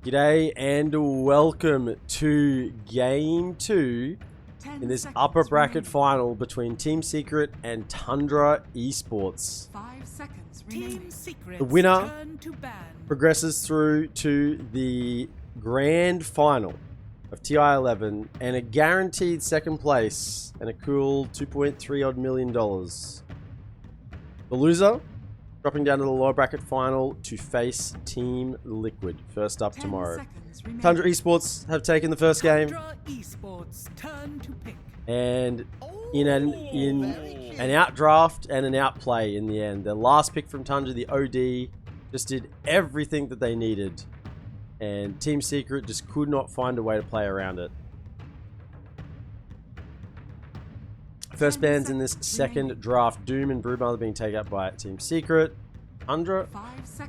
G'day and welcome to Game 2 in this upper bracket final between Team Secret and Tundra Esports. 5 seconds remaining. The winner progresses through to the grand final of TI11 and a guaranteed second place and a cool $2.3 odd million. The loser dropping down to the lower bracket final to face Team Liquid first up tomorrow. Tundra Esports have taken the first game, and in an outdraft and an outplay in the end. The last pick from Tundra, the OD, just did everything that they needed, and Team Secret just could not find a way to play around it. First bans in this second draft, Doom and Brewmother being taken up by Team Secret. Tundra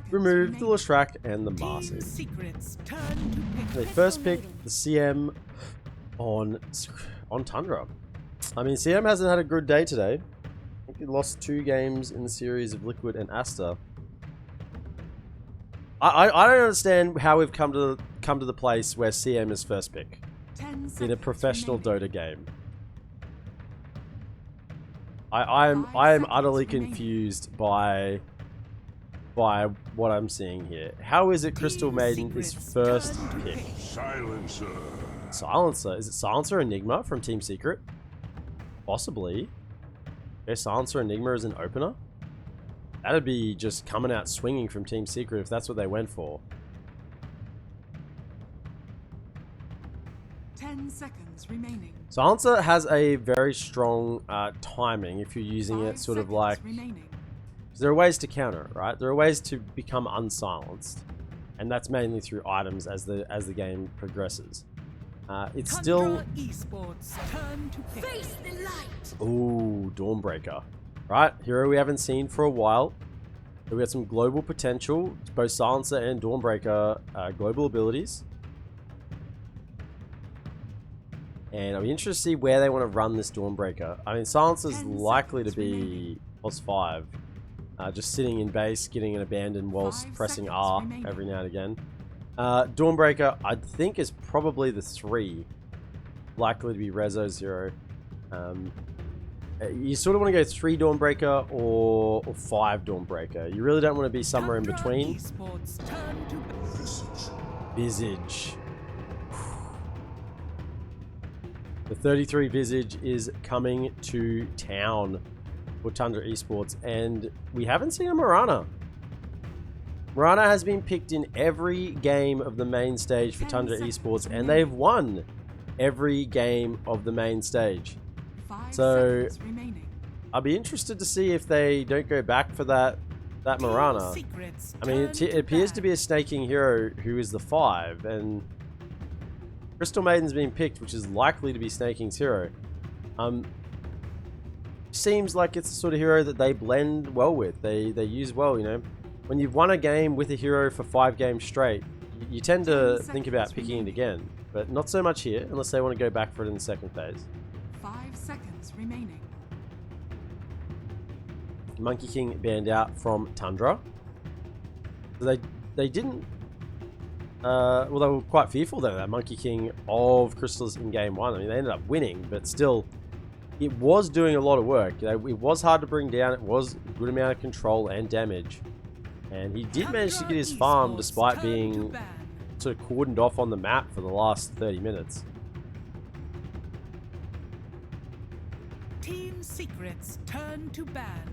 removed the Lashrak and the Marcy. They first picked the CM on Tundra. I mean, CM hasn't had a good day today. I think he lost 2 games in the series of Liquid and Asta. I don't understand how we've come to the place where CM is first pick in a professional Dota game. I am utterly confused by what I'm seeing here. How is it Crystal Maiden is first pick? Silencer. Is it Silencer Enigma from Team Secret? Possibly. Okay, Silencer Enigma is an opener? That'd be just coming out swinging from Team Secret if that's what they went for. 10 seconds remaining. Silencer has a very strong timing if you're using it sort of like... There are ways to counter it, right? There are ways to become unsilenced, and that's mainly through items as the game progresses. It's still... Ooh, Dawnbreaker. Right, hero we haven't seen for a while. So we got some global potential. Both Silencer and Dawnbreaker global abilities. And I'll be interested to see where they want to run this Dawnbreaker. I mean, Silencer's likely to be +5. Just sitting in base, getting an abandon whilst pressing R every now and again. Dawnbreaker, I think, is probably the 3. Likely to be Rezo 0. You sort of want to go 3 Dawnbreaker or 5 Dawnbreaker. You really don't want to be somewhere in between. Visage. The 33 Visage is coming to town for Tundra Esports, and we haven't seen a Mirana. Mirana has been picked in every game of the main stage for Tundra Esports, and they've won every game of the main stage. So I'll be interested to see if they don't go back for that Mirana. I mean, it appears to be a snaking hero who is the 5, and Crystal Maiden's been picked, which is likely to be snaking's hero. Seems like it's the sort of hero that they blend well with. They use well, you know. When you've won a game with a hero for 5 games straight, you tend to think about picking it again. But not so much here, unless they want to go back for it in the second phase. 5 seconds remaining. Monkey King banned out from Tundra. So they didn't... well, they were quite fearful though, that Monkey King of Crystals in game 1. I mean, they ended up winning, but still... It was doing a lot of work. You know, it was hard to bring down. It was a good amount of control and damage. And he did manage to get his farm despite being sort of cordoned off on the map for the last 30 minutes. Team Secret's turn to ban.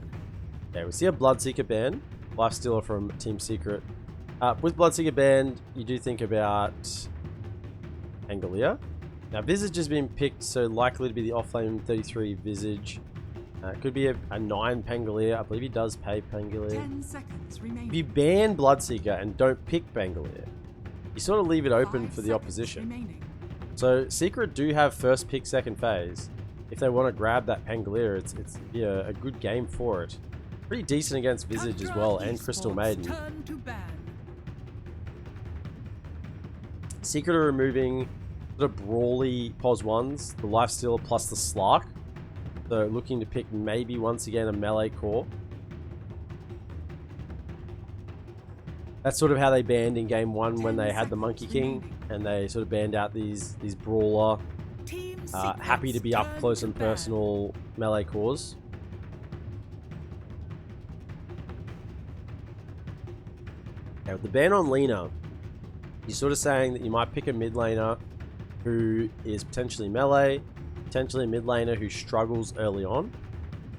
Okay, we see a Bloodseeker ban. Lifestealer from Team Secret. With Bloodseeker banned, you do think about Angelia. Now, Visage has been picked, so likely to be the off-lane 33 Visage. Could be a 9 Pangolier. I believe he does pay Pangolier. 10 seconds remaining. If you ban Bloodseeker and don't pick Pangolier, you sort of leave it open for the opposition. Remaining. So, Secret do have first pick, second phase. If they want to grab that Pangolier, it's a good game for it. Pretty decent against Visage as well, and Crystal Maiden. Secret are removing the Brawly POS 1s, the Lifestealer plus the Slark. So looking to pick maybe once again a melee core. That's sort of how they banned in game 1 when 10 they had the Monkey King, seconds and they sort of banned out these brawler, Team happy to be up secrets close turn and to ban. personal melee cores. Okay, with the ban on Lina, you're sort of saying that you might pick a mid laner who is potentially melee, potentially a mid laner who struggles early on,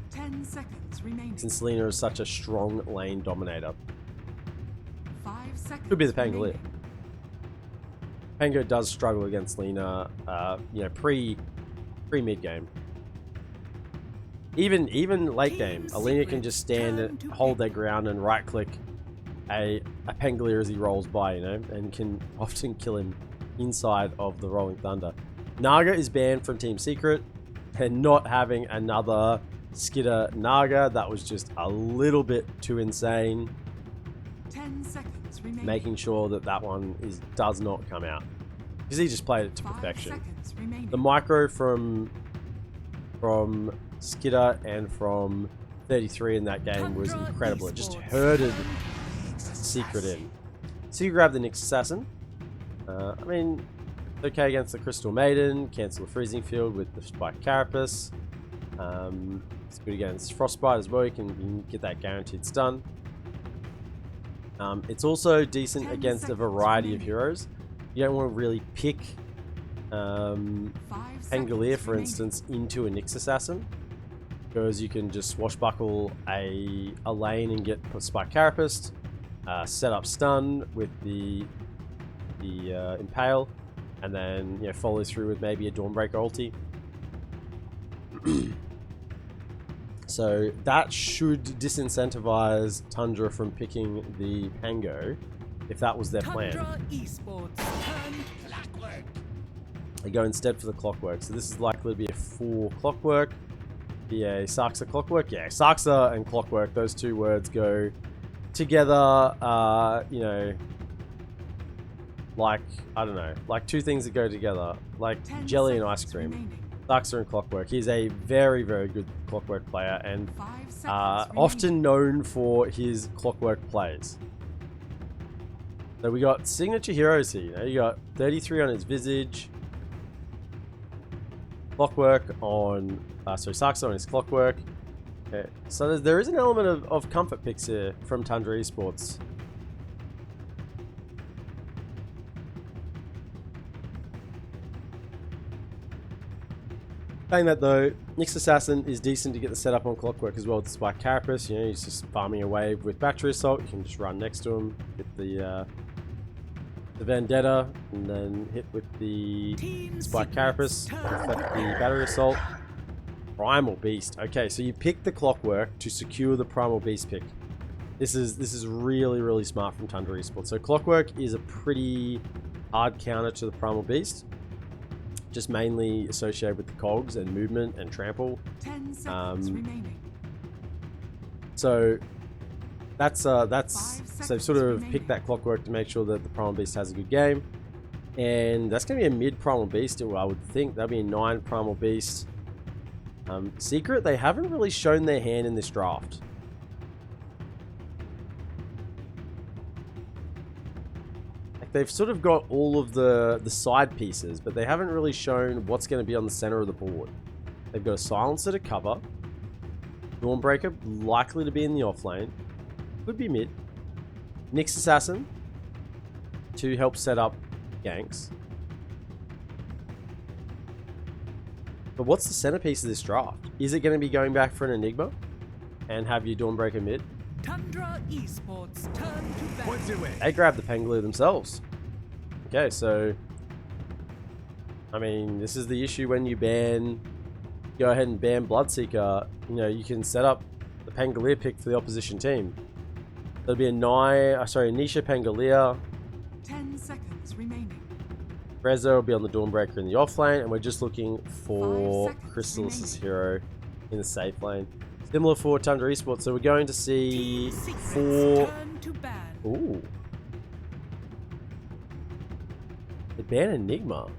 10 seconds remaining. since Lina is such a strong lane dominator. 5 seconds. Could be the Pangolier. remaining. Pango does struggle against Lina, you know, pre mid game. Even late game, Alina can just stand and hold their ground and right click a Pangolier as he rolls by, you know, and can often kill him inside of the Rolling Thunder. Naga is banned from Team Secret, and not having another Skitter Naga, that was just a little bit too insane. 10 seconds remaining. Making sure that one does not come out, because he just played it to 5 perfection. seconds remaining. The micro from Skitter and from 33 in that game was Tundra incredible. It just Esports. herded Secret in. So you grab the Nyx Assassin. I mean, it's okay against the Crystal Maiden. Cancel the Freezing Field with the Spike Carapace. It's good against Frostbite as well. You can get that guaranteed stun. It's also decent 10 against a seconds variety of remaining. heroes. You don't want to really pick 5 Pangolier, seconds for remaining. instance, into a Nyx Assassin, because you can just swashbuckle a lane and get Spike Carapace, set up stun with the Impale, and then, you know, follow through with maybe a Dawnbreaker ulti. So that should disincentivize Tundra from picking the Pango, if that was their plan. Tundra Esports turn They go instead for the Clockwork. So this is likely to be a full Clockwork. Be a Saxa Clockwork. Yeah, Saxa and Clockwork, those two words go together, you know, like, I don't know, like two things that go together, like 10 jelly and ice seconds cream. remaining. Saxa and Clockwork. He's a very, very good Clockwork player, and 5 seconds often known for his Clockwork plays. So we got signature heroes here. You know, you got 33 on his Visage, Clockwork on, Saxa on his Clockwork. Okay. So there is an element of comfort picks here from Tundra Esports. Saying that though, Nyx Assassin is decent to get the setup on Clockwork as well, despite Carapace. You know, he's just farming away with Battery Assault. You can just run next to him, get the Vendetta, and then hit with the Team Spike Secrets Carapace, turn deflect the Battery Assault. Primal Beast. Okay, so you pick the Clockwork to secure the Primal Beast pick. This is really, really smart from Tundra Esports. So Clockwork is a pretty hard counter to the Primal Beast, just mainly associated with the cogs and movement and trample. 10 seconds remaining. So that's so 5 sort seconds of remaining. pick that Clockwork to make sure that the Primal Beast has a good game. And that's going to be a mid Primal Beast, I would think. That'll be a 9 Primal Beast. Secret, they haven't really shown their hand in this draft. Like, they've sort of got all of the side pieces, but they haven't really shown what's going to be on the center of the board. They've got a Silencer to cover. Dawnbreaker likely to be in the off lane. Could be mid. Nyx Assassin to help set up ganks. But what's the centerpiece of this draft? Is it going to be going back for an Enigma and have your Dawnbreaker mid? Tundra Esports turn to ban. They grab the Pangolier themselves. Okay, so I mean, this is the issue when you go ahead and ban Bloodseeker. You know, you can set up the Pangolier pick for the opposition team. There'll be a Nisha Pangolier. 10 seconds remaining. Rezo will be on the Dawnbreaker in the off lane, and we're just looking for 5 seconds Chrysalis' remaining. hero in the safe lane. Similar for Tundra Esports, so we're going to see Team Secrets 4. turn to ban. Ooh. They ban Enigma.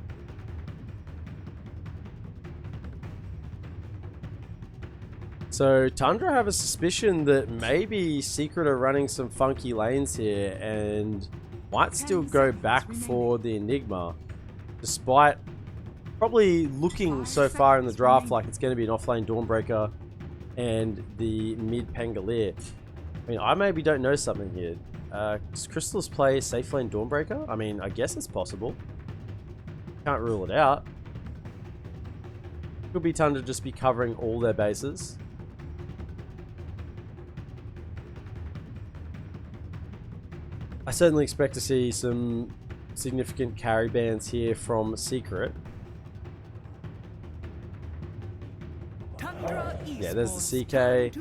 So Tundra have a suspicion that maybe Secret are running some funky lanes here and might still go back for the Enigma, despite probably looking so far in the draft like it's going to be an offlane Dawnbreaker and the mid Pangolier. I mean, I maybe don't know something here. Does Crystals play safe lane Dawnbreaker? I mean, I guess it's possible. Can't rule it out. Could be Tundra just be covering all their bases. I certainly expect to see some significant carry bans here from Secret. Yeah, there's the CK.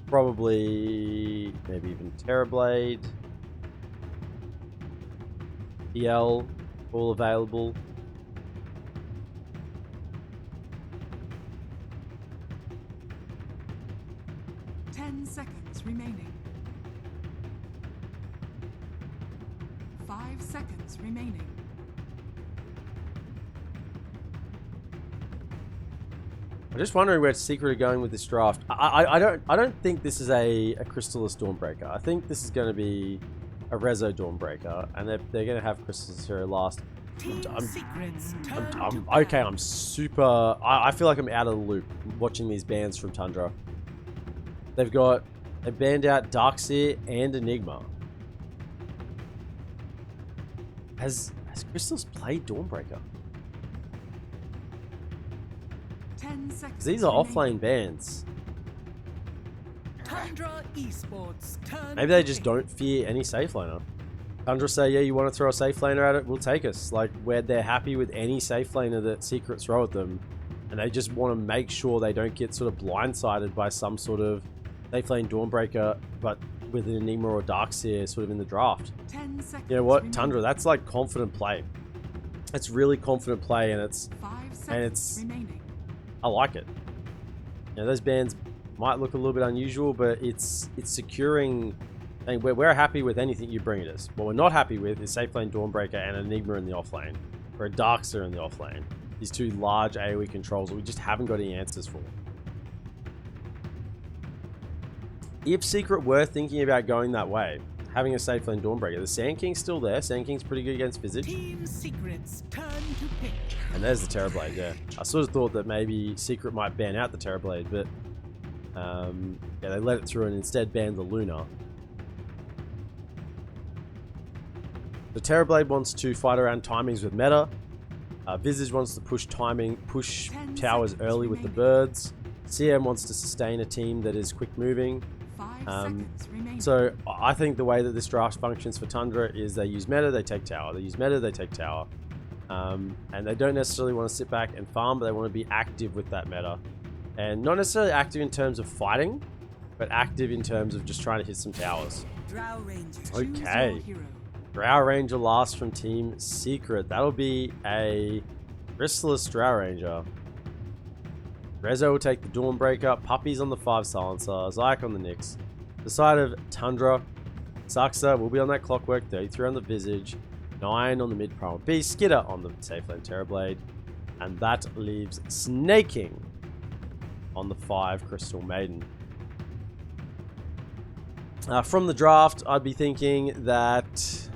Probably maybe even Terrorblade. EL, all available. Seconds remaining. 5 seconds remaining. I'm just wondering where Secret are going with this draft. I don't think this is a Crystallis Dawnbreaker. I think this is going to be a Rezo Dawnbreaker, and they're going to have Crystallis Hero last. I'm super. I feel like I'm out of the loop watching these bans from Tundra. They've banned out Darkseer and Enigma. Has Crystals played Dawnbreaker? 10 seconds. These are offlane bans. Tundra Esports turn. Maybe they just don't fear any safe laner. Tundra say, yeah, you want to throw a safe laner at it? We'll take us. Like, where they're happy with any safe laner that Secret throw at them, and they just want to make sure they don't get sort of blindsided by some sort of safe lane Dawnbreaker, but with an Enigma or Darkseer sort of in the draft. 10 seconds. You know what, Tundra? That's like confident play. It's really confident play, and it's 5 seconds remaining. I like it. You know, those bans might look a little bit unusual, but it's securing. And we're happy with anything you bring at us. What we're not happy with is safe lane Dawnbreaker and Enigma in the offlane, or a Darkseer in the offlane. These two large AoE controls that we just haven't got any answers for. If Secret were thinking about going that way, having a safe lane Dawnbreaker, the Sand King's still there. Sand King's pretty good against Visage. Team Secret's turn to pick. And there's the Terrorblade, yeah. I sort of thought that maybe Secret might ban out the Terrorblade, but yeah, they let it through and instead banned the Luna. The Terrorblade wants to fight around timings with meta. Visage wants to push towers early with the birds. CM wants to sustain a team that is quick moving. So I think the way that this draft functions for Tundra is they use meta, they take tower. They use meta, they take tower. And they don't necessarily want to sit back and farm, but they want to be active with that meta. And not necessarily active in terms of fighting, but active in terms of just trying to hit some towers. Okay. Drow Ranger last from Team Secret. That'll be a Crystallis Drow Ranger. Rezo will take the Dawnbreaker, Puppies on the 5 Silencer, Zyke on the Nyx. The side of Tundra, Saxa will be on that Clockwork, 33 on the Visage, 9 on the mid Primal Beast, Skitter on the safe lane Terrorblade, and that leaves Snaking on the 5 Crystal Maiden. From the draft, I'd be thinking that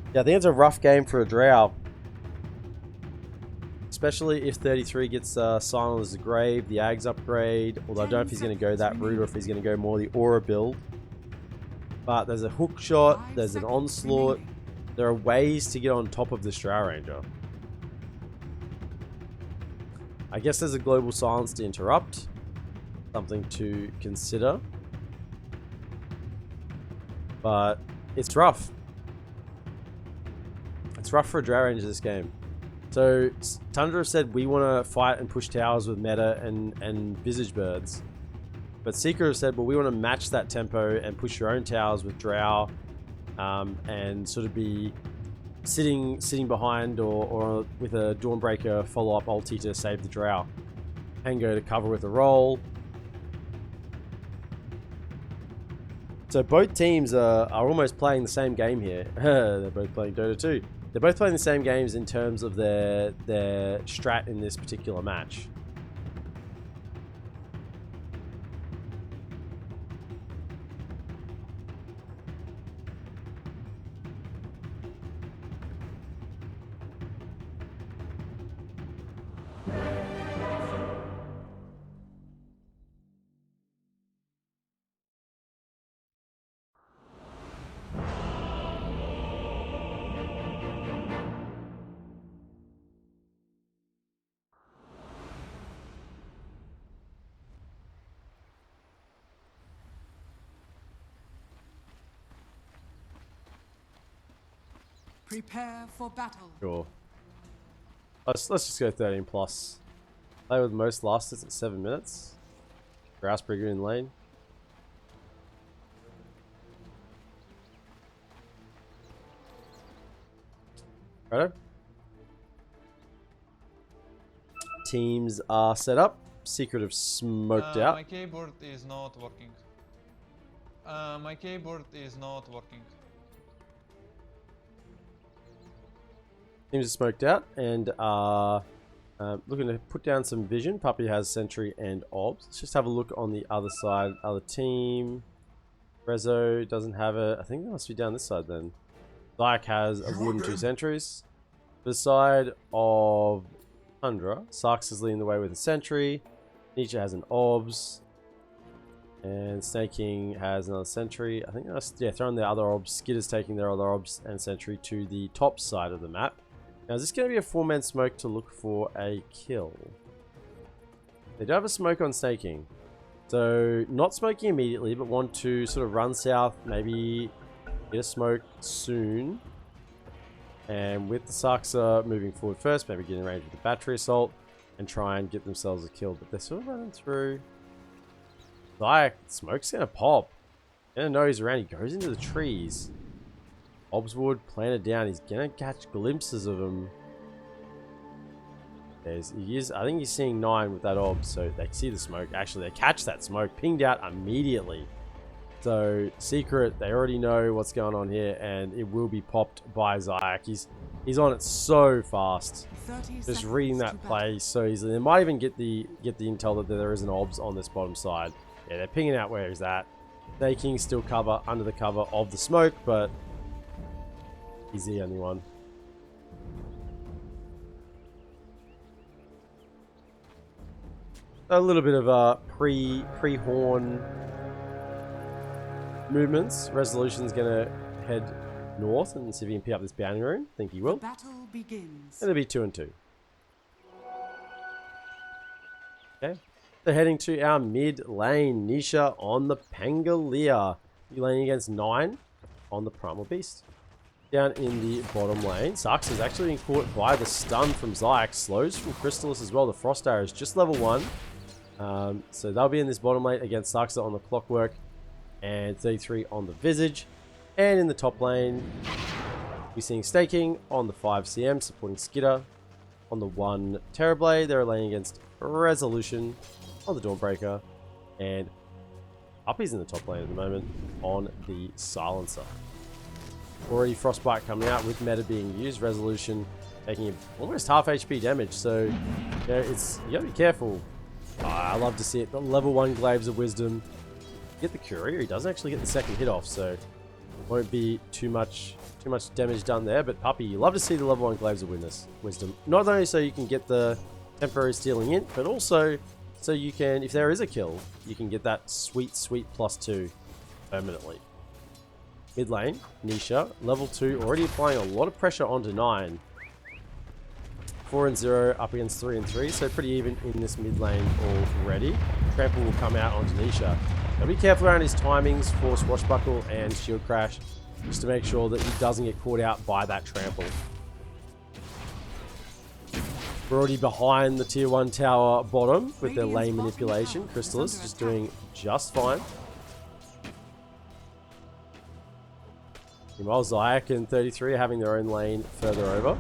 I think it's a rough game for a Drow. Especially if 33 gets Silent as the Grave, the Ags upgrade. Although I don't know if he's going to go that route or if he's going to go more the Aura build. But there's a hook shot, there's an onslaught. There are ways to get on top of this Drow Ranger. I guess there's a Global Silence to interrupt. Something to consider. But it's rough. It's rough for a Drow Ranger this game. So Tundra said we want to fight and push towers with meta and Visage birds. But Secret have said, well, we want to match that tempo and push your own towers with Drow and sort of be sitting behind or with a Dawnbreaker follow-up ulti to save the Drow. And go to cover with a roll. So both teams are almost playing the same game here. They're both playing Dota 2. They're both playing the same games in terms of their strat in this particular match. Prepare for battle. Sure. Let's just go 13 plus. Play with most lasters at 7 minutes. Grass pretty good in lane. Righto. Teams are set up. Secret of smoked out. My keyboard is not working. My keyboard is not working. Teams are smoked out and are looking to put down some vision. Puppy has sentry and obs. Let's just have a look on the other side. Other team. Rezo doesn't have a... I think they must be down this side then. Zyke has a wood and 2 sentries. The side of Tundra, Sarks is leading the way with a sentry. Nietzsche has an obs. And Snaking has another sentry. I think that's, yeah, throwing the other obs. Skitter's taking their other obs and sentry to the top side of the map. Now, is this going to be a 4-man smoke to look for a kill? They do have a smoke on Snaking. So, not smoking immediately, but want to sort of run south, maybe get a smoke soon. And with the Saksa moving forward first, maybe getting range with the battery assault and try and get themselves a kill. But they're sort of running through. Like, smoke's going to pop. Gonna know he's around. He goes into the trees. Obswood planted down. He's going to catch glimpses of him. I think he's seeing 9 with that obs, so they see the smoke. Actually, they catch that smoke, pinged out immediately. So, secret, they already know what's going on here, and it will be popped by Zayak. He's on it so fast. Just reading that play so easily. They might even get the intel that there is an obs on this bottom side. Yeah, they're pinging out where he's at. Taking still cover under the cover of the smoke, but he's the only one. A little bit of pre-horn movements. Resolution's gonna head north and see if he can pick up this bounty rune. Think he will. The battle begins. It'll be 2 and 2. Okay. So heading to our mid lane. Nisha on the Pangolier. You laning against 9 on the Primal Beast. Down in the bottom lane, Sarks is actually being caught by the stun from Zayak. Slows from Crystallis as well. The Frost Arrow is just level 1. So they'll be in this bottom lane against Sarksa on the Clockwork and 33 on the Visage. And in the top lane, we're seeing Staking on the 5cm, supporting Skitter. On the 1 Terrorblade, they're laying against Resolution on the Dawnbreaker. And Uppy's in the top lane at the moment on the Silencer. Already Frostbite coming out with meta being used. Resolution taking almost half HP damage. So, you know, you gotta be careful. I love to see it. The level 1 Glaives of Wisdom. Get the Courier. He doesn't actually get the second hit off, so won't be too much damage done there. But Puppy, you love to see the level 1 Glaives of Wisdom. Not only so you can get the temporary stealing in, but also so you can, if there is a kill, you can get that sweet +2 permanently. Mid lane, Nisha, level 2, already applying a lot of pressure onto 9. 4 and 0 up against 3 and 3, so pretty even in this mid lane already. Trample will come out onto Nisha. Now be careful around his timings for Swashbuckle and Shield Crash, just to make sure that he doesn't get caught out by that trample. We're already behind the tier 1 tower bottom with their lane manipulation. Crystallis just doing just fine. Meanwhile, Zayak and 33 are having their own lane further over.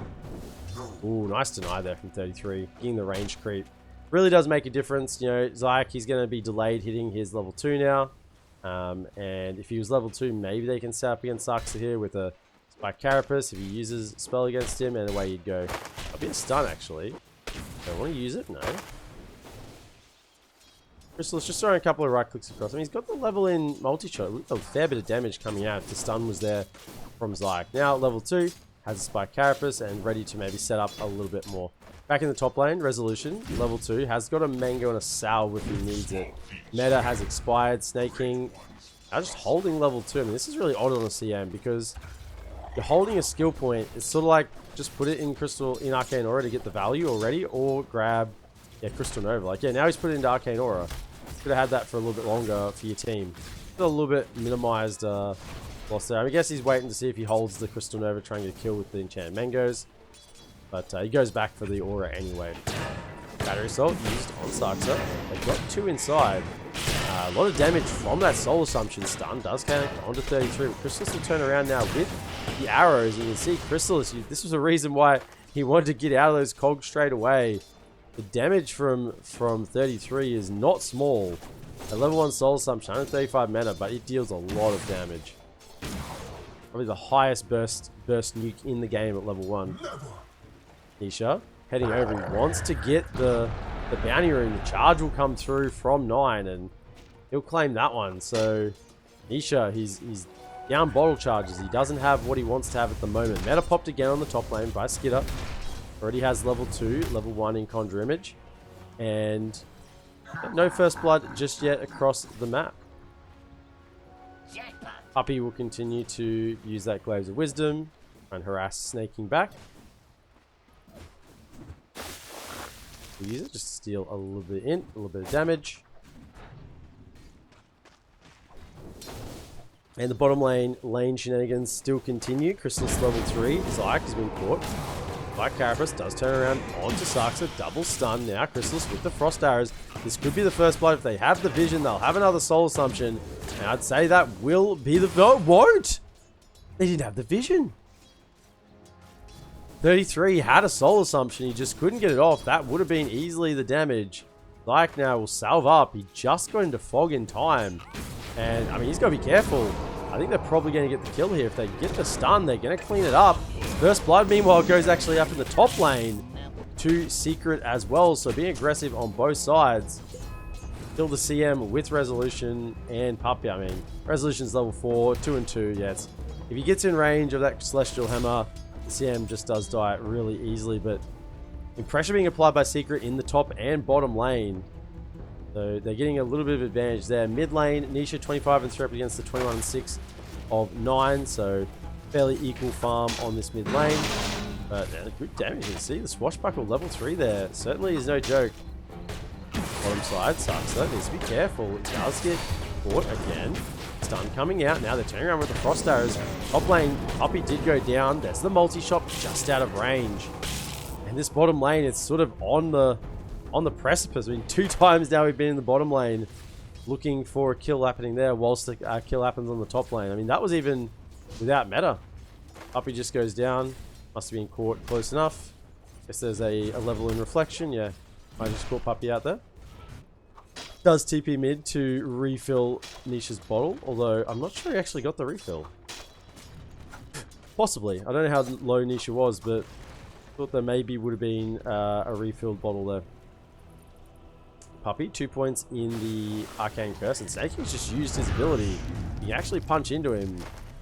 Ooh, nice deny there from 33. Getting the range creep. Really does make a difference. You know, Zayak, he's going to be delayed hitting his level 2 now. And if he was level 2, maybe they can set up against Saksa here with a by Carapace if he uses spell against him, and away you'd go. I'll be a stun actually. Don't want to use it, no. Crystal's just throwing a couple of right clicks across. I mean, he's got the level in multi-shot. A fair bit of damage coming out if the stun was there from Zyke. Now, level 2, has a Spike Carapace and ready to maybe set up a little bit more. Back in the top lane, Resolution, level 2, has got a Mango and a Salve if he needs it. Meta has expired, Snaking. Now just holding level 2. I mean, this is really odd on a CM because you're holding a skill point. It's sort of like just put it in Crystal, in Arcane Aura to get the value already, or grab, yeah, Crystal Nova. Like, yeah, now he's put it into Arcane Aura. Could have had that for a little bit longer for your team. A little bit minimized loss there. I guess he's waiting to see if he holds the Crystal Nova, trying to kill with the Enchanted Mangoes. But he goes back for the Aura anyway. Battery Assault used on Saxa. They've got 2 inside. A lot of damage from that Soul Assumption stun. Does connect onto 33. But Chrysalis will turn around now with the arrows. You can see Chrysalis, this was a reason why he wanted to get out of those cogs straight away. The damage from 33 is not small. A level 1 Soul Assumption, 135 mana, but it deals a lot of damage. Probably the highest burst nuke in the game at level 1. Nisha heading over. He wants to get the bounty room. The charge will come through from 9 and he'll claim that one. So Nisha, he's down bottle charges. He doesn't have what he wants to have at the moment. Meta popped again on the top lane by Skidder. Already has level 2, level 1 in Conjure Image. And no first blood just yet across the map. Puppy will continue to use that Glaives of Wisdom and harass Snaking back. We'll use it just to steal a little bit of damage. And the bottom lane shenanigans still continue. Chrysalis level 3. Zyke has been caught. Like Carapace does turn around onto Saxa, double stun. Now Chrysalis with the Frost Arrows. This could be the first blood. If they have the vision, they'll have another Soul Assumption. And I'd say that will be the... No, it won't! They didn't have the vision. 33 had a Soul Assumption. He just couldn't get it off. That would have been easily the damage. Like now will salve up. He just got into Fog in time. And, I mean, he's got to be careful. I think they're probably going to get the kill here. If they get the stun, they're going to clean it up. First blood, meanwhile, goes actually up in the top lane to Secret as well. So being aggressive on both sides. Kill the CM with Resolution and Puppy. I mean, Resolution's level 4, 2 and 2. Yes. If he gets in range of that Celestial Hammer, the CM just does die really easily. But pressure being applied by Secret in the top and bottom lane. So they're getting a little bit of advantage there. Mid lane, Nisha 25 and 3 up against the 21 and 6 of 9. So fairly equal farm on this mid lane. But good damage. You can see the Swashbuckle level 3 there. Certainly is no joke. Bottom side, Saxa needs to be careful. It does get caught again. Stun coming out. Now they're turning around with the Frost Arrows. Top lane, Puppy did go down. There's the multi-shot just out of range. And this bottom lane, it's sort of on the precipice. I mean, 2 times now we've been in the bottom lane looking for a kill happening there whilst the kill happens on the top lane. I mean, that was even without meta. Puppy just goes down. Must have been caught close enough. Guess there's a level in reflection. Yeah, I just caught Puppy out there. Does TP mid to refill Nisha's bottle, although I'm not sure he actually got the refill. Possibly. I don't know how low Nisha was, but thought there maybe would have been a refilled bottle there. Puppy, 2 points in the Arcane Curse, and Snake's just used his ability. He can actually punch into him.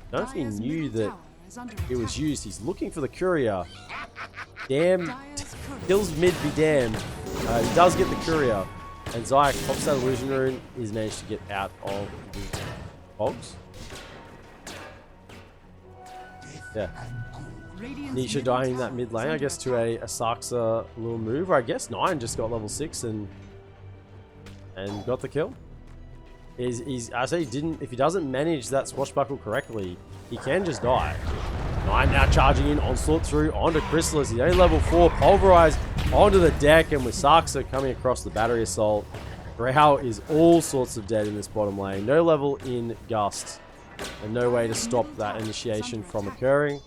I don't know if he knew that it was used. He's looking for the Courier. Damn. Kills mid be damned. He does get the Courier. And Zyke pops that Illusion Rune. He's managed to get out of the box. Yeah. Nisha dying in that mid lane, I guess, to a Saxa little move. Or I guess 9 just got level 6 and got the kill. I say he didn't. If he doesn't manage that Swashbuckle correctly, he can just die. 9 now charging in, onslaught through onto Chrysalis. He's only level 4, pulverized onto the deck, and with Saxa coming across the battery assault, Grau is all sorts of dead in this bottom lane. No level in Gust, and no way to stop that initiation from occurring.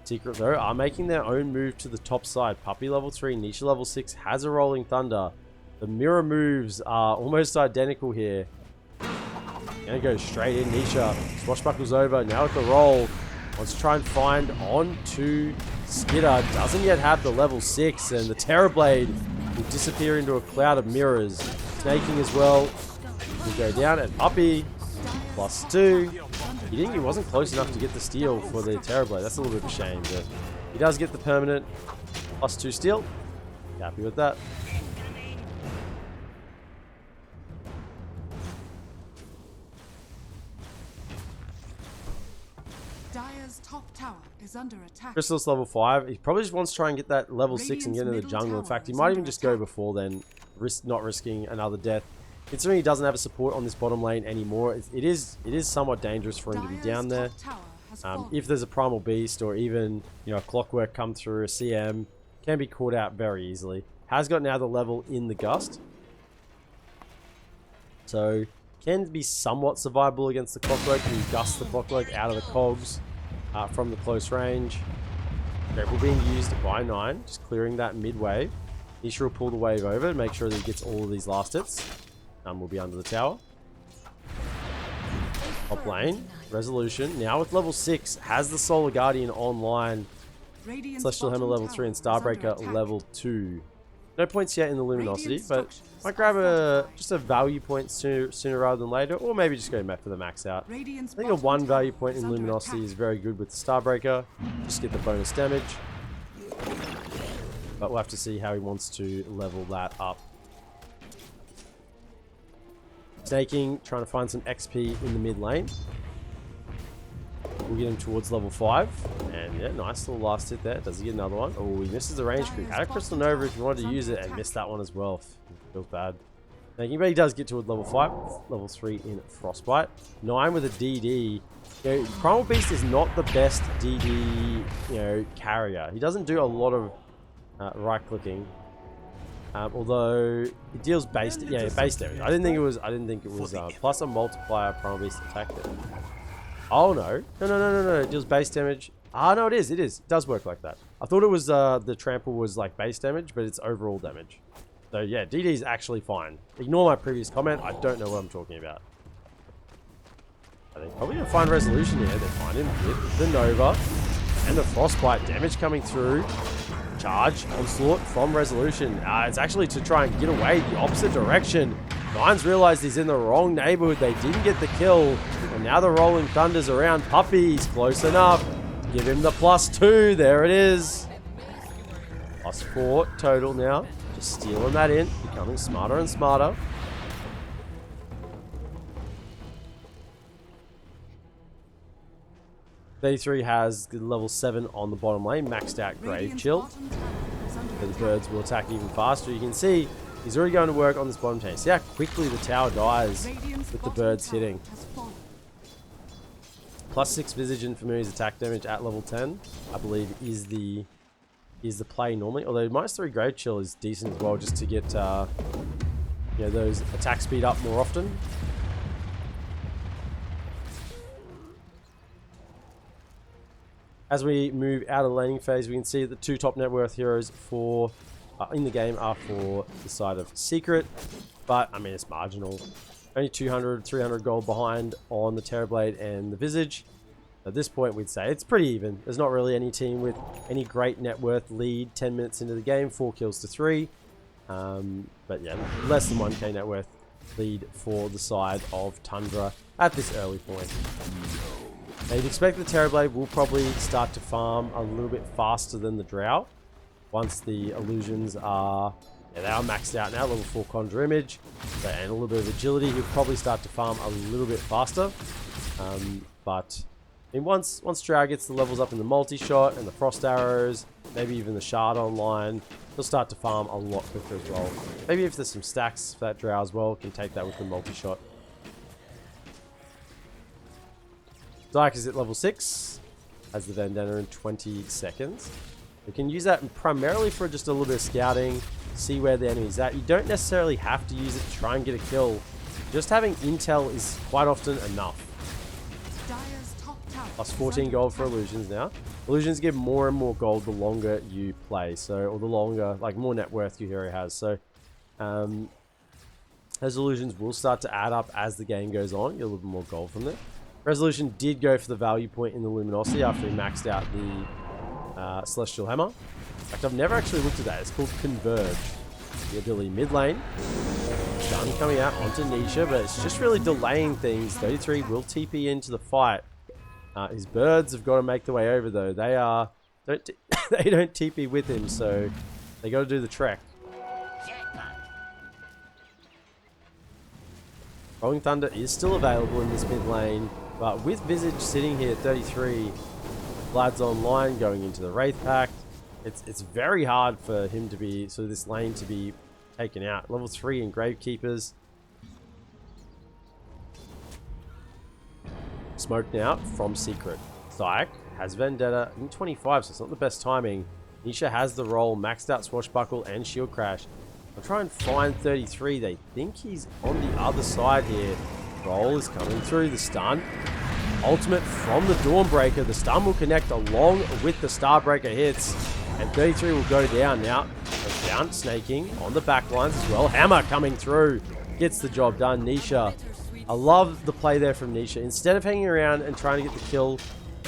Secret though are making their own move to the top side. Puppy level 3, Nisha level 6 has a Rolling Thunder. The mirror moves are almost identical here. Gonna And it goes straight in. Nisha swashbuckles over. Now with the roll. Wants to try and find on to Skidder. Doesn't yet have the level 6. And the Terrorblade will disappear into a cloud of mirrors. Snaking as well. Will go down. And Puppy +2. He wasn't close enough to get the steal for the Terrorblade. That's a little bit of a shame. But he does get the permanent +2 steal. Happy with that. Dire's top tower is under attack. Crystal's level 5. He probably just wants to try and get that level 6 and get into the jungle. In fact, he might even just go before then, not risking another death. Considering he doesn't have a support on this bottom lane anymore, it is somewhat dangerous for him to be down there. If there's a Primal Beast or even a Clockwork come through, a CM, can be caught out very easily. Has got now the level in the Gust. So, can be somewhat survivable against the Clockwork. Can gust the Clockwork out of the cogs from the close range. Grapple being used by 9, just clearing that mid wave. Nisha will pull the wave over and make sure that he gets all of these last hits. Will be under the tower. Top lane, Resolution. Now with level 6, has the Solar Guardian online. Celestial Hammer level 3 and Starbreaker level 2. No points yet in the Luminosity, but might grab just a value point sooner rather than later, or maybe just go for the max out. I think a 1 value point in Luminosity is very good with the Starbreaker. Just get the bonus damage. But we'll have to see how he wants to level that up. Snaking, trying to find some XP in the mid lane. We'll get him towards level 5. And yeah, nice little last hit there. Does he get another one? Oh, he misses the range creep. Had a Crystal Nova if you wanted to use it and missed that one as well. Feels bad. Snaking, but he does get towards level 5. Level 3 in Frostbite. 9 with a DD. Primal Beast is not the best DD, carrier. He doesn't do a lot of right clicking. Although it deals base damage. I didn't think it was plus a multiplier Primal Beast attack there. Oh no. No. It deals base damage. Ah no, it is. It does work like that. I thought it was the trample was like base damage, but it's overall damage. So yeah, DD is actually fine. Ignore my previous comment. I don't know what I'm talking about. I think probably gonna find Resolution here. They find him with the Nova and the Frostbite damage coming through. Charge onslaught from Resolution. It's actually to try and get away the opposite direction. Nine's realized he's in the wrong neighborhood. They didn't get the kill. And now the Rolling Thunder's around Puppy. He's close enough. Give him the +2. There it is. +4 total now. Just stealing that in. Becoming smarter and smarter. TI11 has the level 7 on the bottom lane, maxed out Grave Chill. So the birds will attack even faster. You can see he's already going to work on this bottom tank. See how quickly the tower dies with the birds hitting. +6 Visage and Familiar's attack damage at level 10, I believe, is the play normally. Although -3 Grave Chill is decent as well, just to get those attack speed up more often. As we move out of the laning phase, we can see that the 2 top net worth heroes in the game are for the side of Secret. But, I mean, it's marginal. Only 200, 300 gold behind on the Terrorblade and the Visage. At this point, we'd say it's pretty even. There's not really any team with any great net worth lead 10 minutes into the game. 4 kills to 3. But yeah, less than 1k net worth lead for the side of Tundra at this early point. Now you'd expect the Terrorblade will probably start to farm a little bit faster than the Drow. Once the illusions are, they are maxed out now, level 4 Conjure Image, and a little bit of agility, he'll probably start to farm a little bit faster. But I mean, once Drow gets the levels up in the multi-shot and the Frost Arrows, maybe even the Shard online, he'll start to farm a lot quicker as well. Maybe if there's some stacks for that Drow as well, can take that with the multi-shot. Dyke is at level 6, has the Vendetta in 20 seconds. You can use that primarily for just a little bit of scouting, see where the enemy's at. You don't necessarily have to use it to try and get a kill. Just having intel is quite often enough. +14 gold for illusions now. Illusions give more and more gold the longer you play, or the longer, more net worth your hero has. So, Resolutions will start to add up as the game goes on. Get a little bit more gold from there. Resolution did go for the value point in the Luminosity after he maxed out the Celestial Hammer. In fact, I've never actually looked at that. It's called Converge. The ability mid lane. Stun coming out onto Nisha, but it's just really delaying things. 33 will TP into the fight. His birds have got to make the way over though. They don't TP with him, so they got to do the trek. Rolling Thunder is still available in this mid lane, but with Visage sitting here at 33, Vlad's online going into the Wraith Pact. It's very hard for him to be, so this lane to be taken out. Level 3 in Gravekeepers. Smoked out from Secret. Zyke has Vendetta in 25, so it's not the best timing. Nisha has the roll, maxed out Swashbuckle and Shield Crash. I'll try and find 33. They think he's on the other side here. Roll is coming through. The stun. Ultimate from the Dawnbreaker. The stun will connect along with the Starbreaker hits. And 33 will go down now. Goes down, snaking on the backlines as well. Hammer coming through. Gets the job done. Nisha. I love the play there from Nisha. Instead of hanging around and trying to get the kill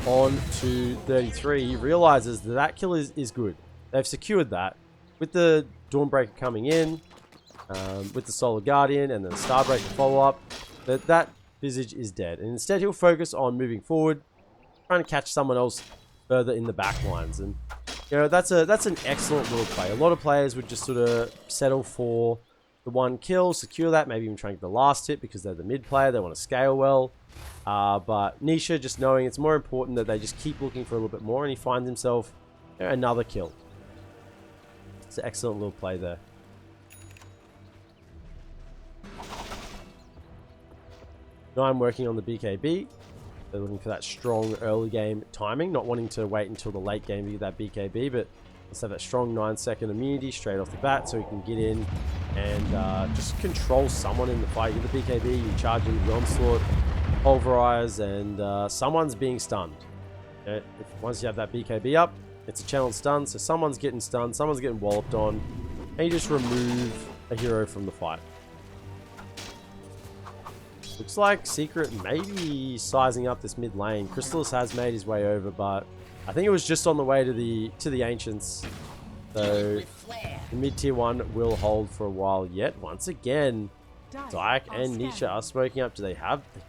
on to 33, he realizes that that kill is good. They've secured that. With the Dawnbreaker coming in, with the Solar Guardian and then the Starbreaker follow-up, that Visage is dead. And instead he'll focus on moving forward, trying to catch someone else further in the back lines. And you know, that's an excellent little play. A lot of players would just sort of settle for the one kill, secure that, maybe even try and get the last hit because they're the mid player, they want to scale well. But Nisha just knowing it's more important that they just keep looking for a little bit more, and he finds himself, you know, another kill. It's an excellent little play there. Now I'm working on the BKB. They're looking for that strong early game timing, not wanting to wait until the late game to get that BKB, but let's have that strong 9-second immunity straight off the bat so he can get in and just control someone in the fight. You get the BKB, you charge into the onslaught, pulverize, and someone's being stunned. Okay? Once you have that BKB up, it's a channeled stun, so someone's getting stunned, someone's getting walloped on, and you just remove a hero from the fight. Looks like Secret may be sizing up this mid lane. Crystallis has made his way over, but I think it was just on the way to the Ancients. So the mid tier 1 will hold for a while yet. Once again, Zyke and Nisha are smoking up. They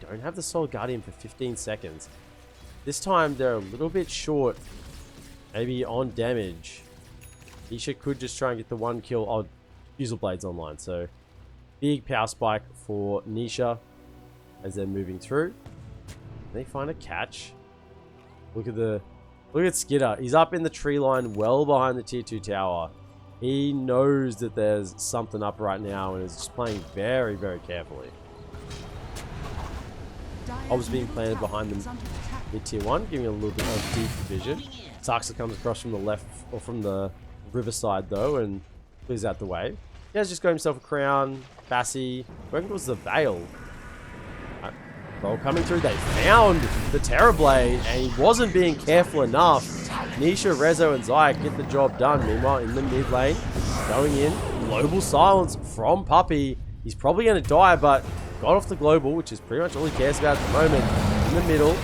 don't have the Soul Guardian for 15 seconds. This time they're a little bit short. Maybe on damage. Nisha could just try and get the one kill. Oh, Fusel Blade's online, so big power spike for Nisha as they're moving through. They find a catch. Look at Skidder. He's up in the tree line well behind the tier 2 tower. He knows that there's something up right now and is just playing very, very carefully. Ob's being planted behind them mid tier 1, giving a little bit of deep vision. Saxa comes across from the left, or from the riverside though, and clears out the way. He has just got himself a crown. Bassi working towards the Veil. Roll coming through. They found the Terrorblade, and he wasn't being careful enough. Nisha, Rezo, and Zyke get the job done. Meanwhile, in the mid lane, going in, global silence from Puppey. He's probably going to die, but got off the global, which is pretty much all he cares about at the moment. In the middle,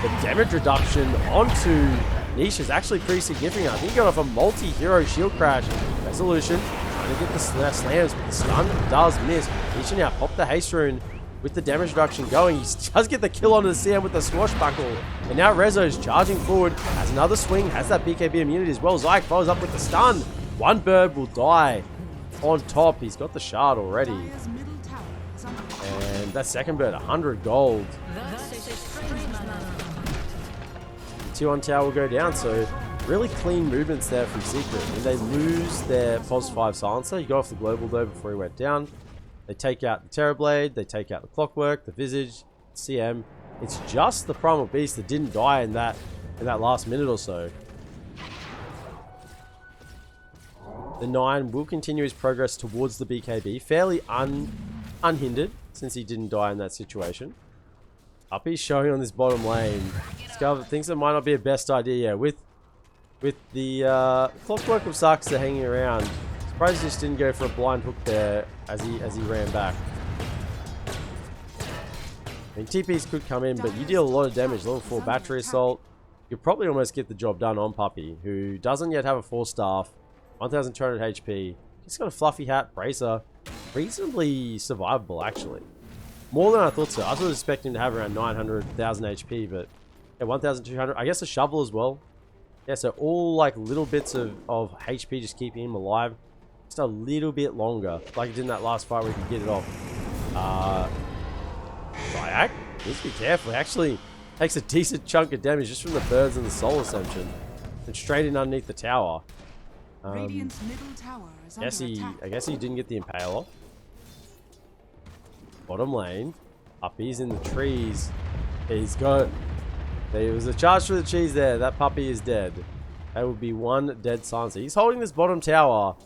the damage reduction onto Nisha is actually pretty significant. I think he got off a multi-hero shield crash. Resolution trying to get the slams, but the stun does miss. Nisha now popped the haste rune with the damage reduction going. He does get the kill onto the CM with the Swashbuckle. And now Rezo's charging forward, has another swing, has that BKB immunity as well. Zyke follows up with the stun. One bird will die on top. He's got the shard already. And that second bird, 100 gold. The 2-on tower will go down, so really clean movements there from Secret. And they lose their +5 silencer. He got off the global though before he went down. They take out the Terrorblade, they take out the Clockwork, the Visage, CM. It's just the Primal Beast that didn't die in that last minute or so. The 9 will continue his progress towards the BKB, fairly unhindered, since he didn't die in that situation. Uppy's showing on this bottom lane. Discover thinks it might not be a best idea. With the Clockwork of Saxa hanging around. Surprised he just didn't go for a blind hook there as he ran back. I mean, TPs could come in, but you deal a lot of damage. Level 4 battery assault. You could probably almost get the job done on Puppy, who doesn't yet have a 4 staff. 1,200 HP. He's got a fluffy hat, bracer. Reasonably survivable, actually. More than I thought so. I was expecting to have around 900,000 HP, but yeah, 1,200. I guess a shovel as well. Yeah, so all like little bits of HP just keeping him alive. Just a little bit longer, like it did in that last fight where he could get it off. Kayak, needs to be careful. He actually takes a decent chunk of damage just from the birds and the soul ascension, and straight in underneath the tower. Radiant's middle tower is under attack. I guess he didn't get the impale off. Bottom lane, Puppy's in the trees. He's got. There was a charge for the cheese there. That Puppy is dead. That would be one dead silencer. He's holding this bottom tower.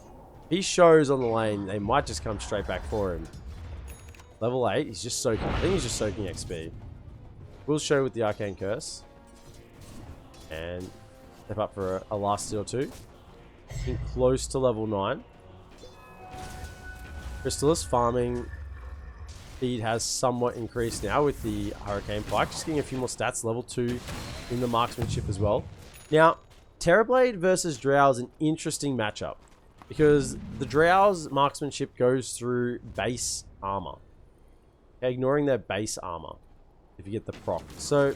He shows on the lane. They might just come straight back for him. Level 8. He's just soaking. I think he's just soaking XP. We'll show with the Arcane Curse. And step up for a last steal too. Getting close to level 9. Crystallis farming speed has somewhat increased now with the Hurricane Pike. Just getting a few more stats. Level 2 in the marksmanship as well. Now, Terrorblade versus Drow is an interesting matchup. Because the Drow's marksmanship goes through base armor. Okay, ignoring their base armor. If you get the proc. So,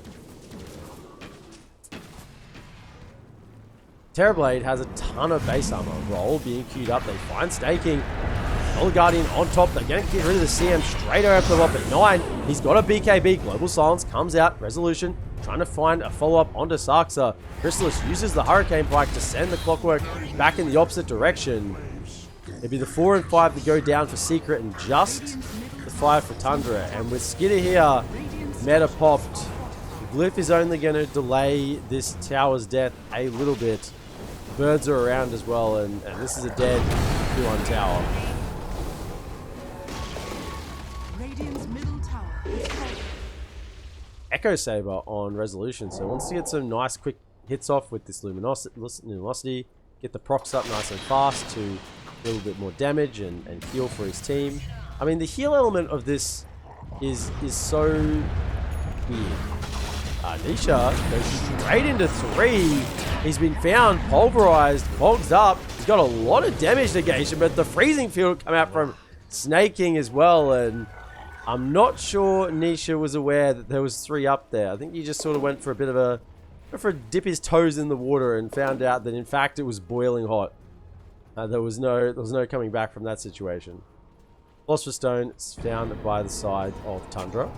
Terrorblade has a ton of base armor. Roll being queued up. They find staking. Solar Guardian on top. They're going to get rid of the CM straight over the top at 9. He's got a BKB. Global Silence comes out. Resolution. Trying to find a follow-up onto Sarksa. Crystallis uses the Hurricane Pike to send the Clockwork back in the opposite direction. It'd be the 4 and 5 that go down for Secret and just the 5 for Tundra. And with Skitter here, meta popped. Glyph is only going to delay this tower's death a little bit. Birds are around as well, and this is a dead 2-on tower. Radiant's middle tower is falling. Echo Saber on resolution, so wants to get some nice quick hits off with this luminosity, get the procs up nice and fast to a little bit more damage and heal for his team. I mean, the heal element of this is so weird. Nisha goes straight into 3. He's been found, pulverized, clogged up. He's got a lot of damage negation, but the freezing field come out from Snaking as well, and I'm not sure Nisha was aware that there was 3 up there. I think he just sort of went for a bit of a dip his toes in the water and found out that in fact it was boiling hot. There was no coming back from that situation. Philosopher's Stone is found by the side of Tundra.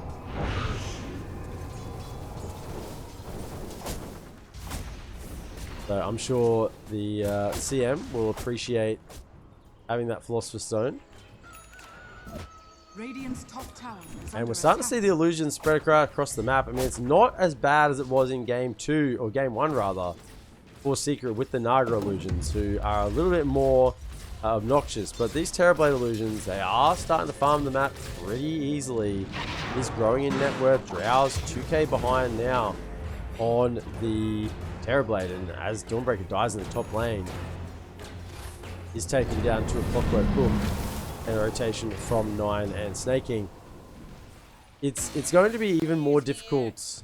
So I'm sure the CM will appreciate having that Philosopher's Stone. Radiant's top tower is And under we're starting to see the illusions spread across the map. I mean, it's not as bad as it was in Game 2, or Game 1 rather, for Secret with the Naga illusions, who are a little bit more obnoxious. But these Terrorblade illusions, they are starting to farm the map pretty easily. He's growing in net worth. Drow's 2k behind now on the Terrorblade, and as Dawnbreaker dies in the top lane, he's taken down to a Clockwork Hook and a rotation from 9 and Snaking. It's going to be even more difficult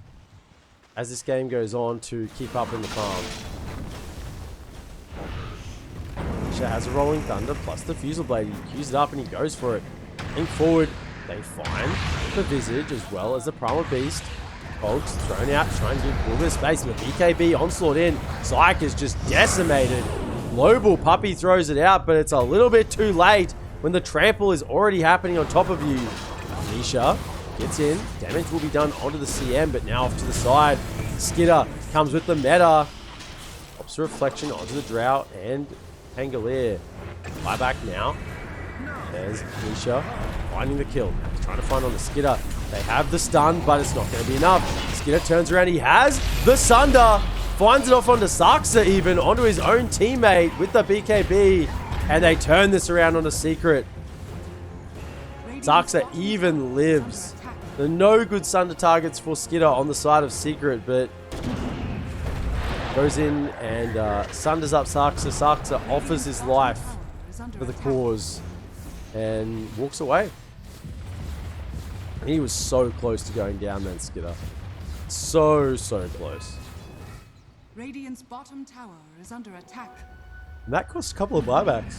as this game goes on to keep up in the farm. Nisha has a Rolling Thunder plus the Fusel Blade. He cues it up and he goes for it. Looking forward, they find the Visage as well as the Primal Beast. Folks thrown out, trying to give a little bit of space, but BKB onslaught in. Psych is just decimated. Global Puppy throws it out, but it's a little bit too late when the trample is already happening on top of you. Nisha gets in. Damage will be done onto the CM, but now off to the side. Skitter comes with the meta. Pops a reflection onto the Drow and Pangolier. Buyback now. There's Nisha finding the kill. He's trying to find on the Skitter. They have the stun, but it's not going to be enough. Skitter turns around. He has the Sunder. Finds it off onto Sarksa even, onto his own teammate with the BKB. And they turn this around on a Secret. Sarksa even lives. There are no good Sunder targets for Skitter on the side of Secret, but goes in and Sunders up Sarksa. Sarksa offers his life for the cause and walks away. He was so close to going down then, Skitter. So close. Radiant's bottom tower is under attack. And that cost a couple of buybacks.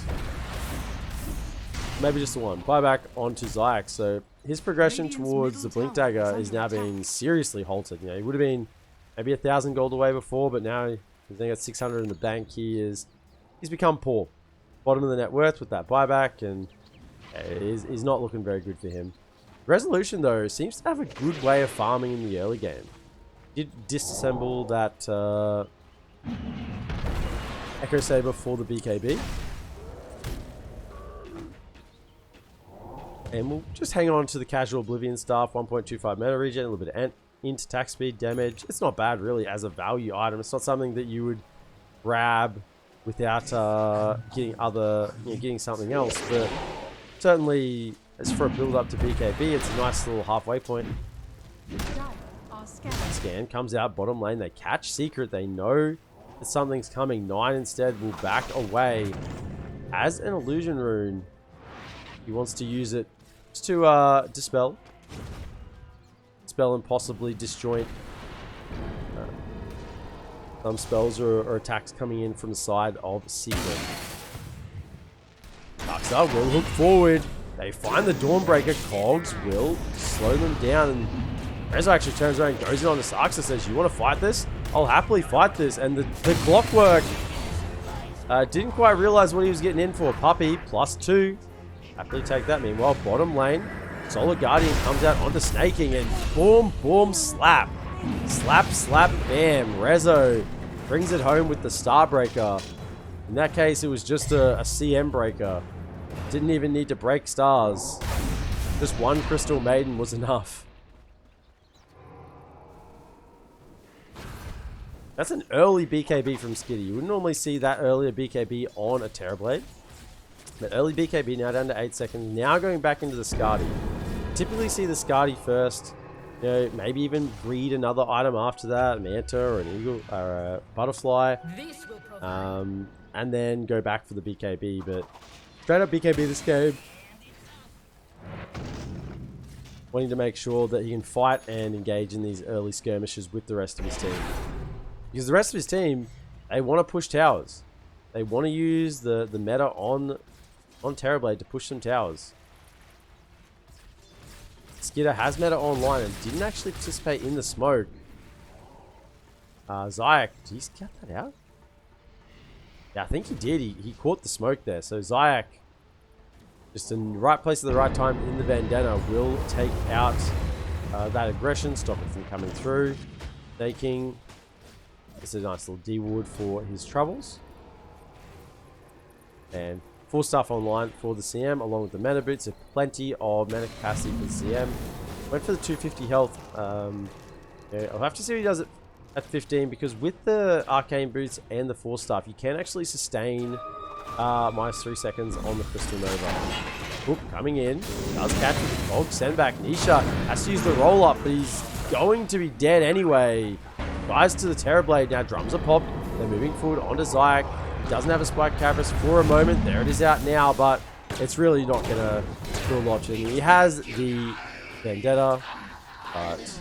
Maybe just the one. Buyback onto Zayak. So his progression towards the Blink Dagger is now being seriously halted. You know, he would have been maybe 1,000 gold away before, but now he's got 600 in the bank. He's become poor. Bottom of the net worth with that buyback, and is not looking very good for him. Resolution, though, seems to have a good way of farming in the early game. Did disassemble that Echo Saber for the BKB. And we'll just hang on to the casual Oblivion Staff, 1.25 meta regen, a little bit of int attack speed damage. It's not bad, really, as a value item. It's not something that you would grab without getting something else. But certainly, as for a build up to BKB, it's a nice little halfway point. Scan comes out bottom lane. They catch Secret. They know that something's coming. 9 instead will back away as an illusion rune. He wants to use it to dispel and possibly disjoint some spells or attacks coming in from the side of Secret. Darkstar will hook forward. They find the Dawnbreaker. Cogs will slow them down, and Rezo actually turns around and goes in on the Sarks and says, "You want to fight this? I'll happily fight this." And the Clockwork didn't quite realize what he was getting in for. Puppy +2. Happily take that. Meanwhile, bottom lane, Solar Guardian comes out onto Snaking, and boom, boom, slap. Slap, slap, bam. Rezo brings it home with the Starbreaker. In that case, it was just a CM breaker. Didn't even need to break stars. Just one Crystal Maiden was enough. That's an early BKB from Skitty. You wouldn't normally see that earlier BKB on a Terrorblade. But early BKB now down to 8 seconds. Now going back into the Skadi. Typically see the Skadi first. You know, maybe even breed another item after that. A Manta or an Eagle or a Butterfly. And then go back for the BKB. But straight up BKB this game. Wanting to make sure that he can fight and engage in these early skirmishes with the rest of his team. Because the rest of his team, they want to push towers. They want to use the meta on Terrorblade to push some towers. Skitter has meta online and didn't actually participate in the smoke. Zayak, did he scout that out? Yeah, I think he did. He caught the smoke there. So Zayak, just in the right place at the right time in the Bandana, will take out that aggression, stop it from coming through. Taking... It's a nice little D-Ward for his troubles. And 4 stuff online for the CM, along with the mana boots. So plenty of mana capacity for the CM. Went for the 250 health. Yeah, I'll have to see if he does it at 15, because with the arcane boots and the 4 stuff, you can actually sustain minus 3 seconds on the Crystal Nova. Oop, coming in. Does catch with the Fog. Send back. Nisha has to use the roll up, but he's going to be dead anyway. Rise to the Terrorblade. Now drums are popped. They're moving forward onto Zayak. He doesn't have a Spike Cavus for a moment. There it is out now, but it's really not going to do a lot to him. He has the Vendetta, but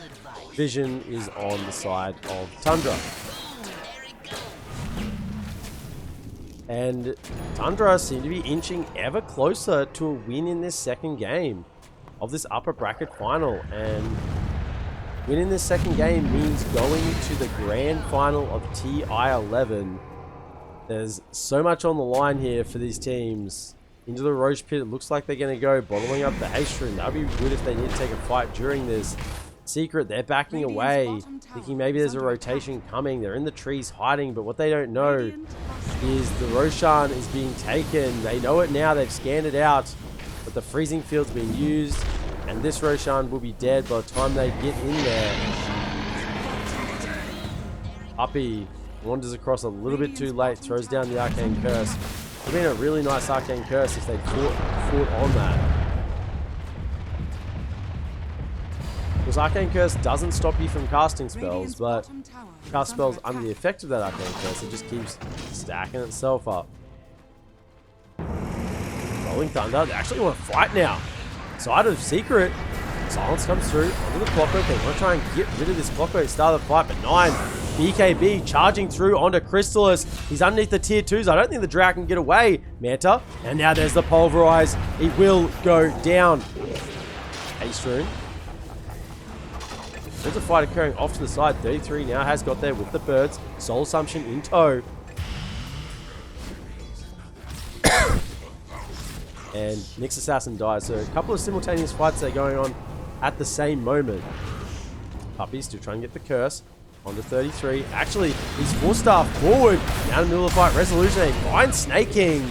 Vision is on the side of Tundra. And Tundra seem to be inching ever closer to a win in this second game of this upper bracket final. And winning this second game means going to the grand final of TI11. There's so much on the line here for these teams. Into the Roche Pit, it looks like they're going to go bottling up the Haste Rune. That would be good if they need to take a fight during this. Secret, they're backing away, thinking maybe there's a rotation coming. They're in the trees hiding, but what they don't know is the Roshan is being taken. They know it now, they've scanned it out, but the freezing field's been used, and this Roshan will be dead by the time they get in there. Uppy wanders across a little bit too late, throws down the Arcane Curse. It would have been a really nice Arcane Curse if they fought on that. Because Arcane Curse doesn't stop you from casting spells, but cast spells under the effect of that Arcane Curse, it just keeps stacking itself up. Rolling Thunder, they actually want to fight now. Side of Secret, Silence comes through onto the Clockwork. They want to try and get rid of this Clockwork, start the fight, but 9. BKB charging through onto Crystallis. He's underneath the tier 2s. I don't think the Drow can get away. Manta. And now there's the Pulverize. He will go down. Ace Rune. There's a fight occurring off to the side. 33 now has got there with the birds. Soul Assumption in tow. And Nyx Assassin dies. So a couple of simultaneous fights that are going on at the same moment. Puppy still trying to get the curse. Onto 33. Actually, he's 4-star forward. Now in the middle of the fight. Resolution. A fine snaking.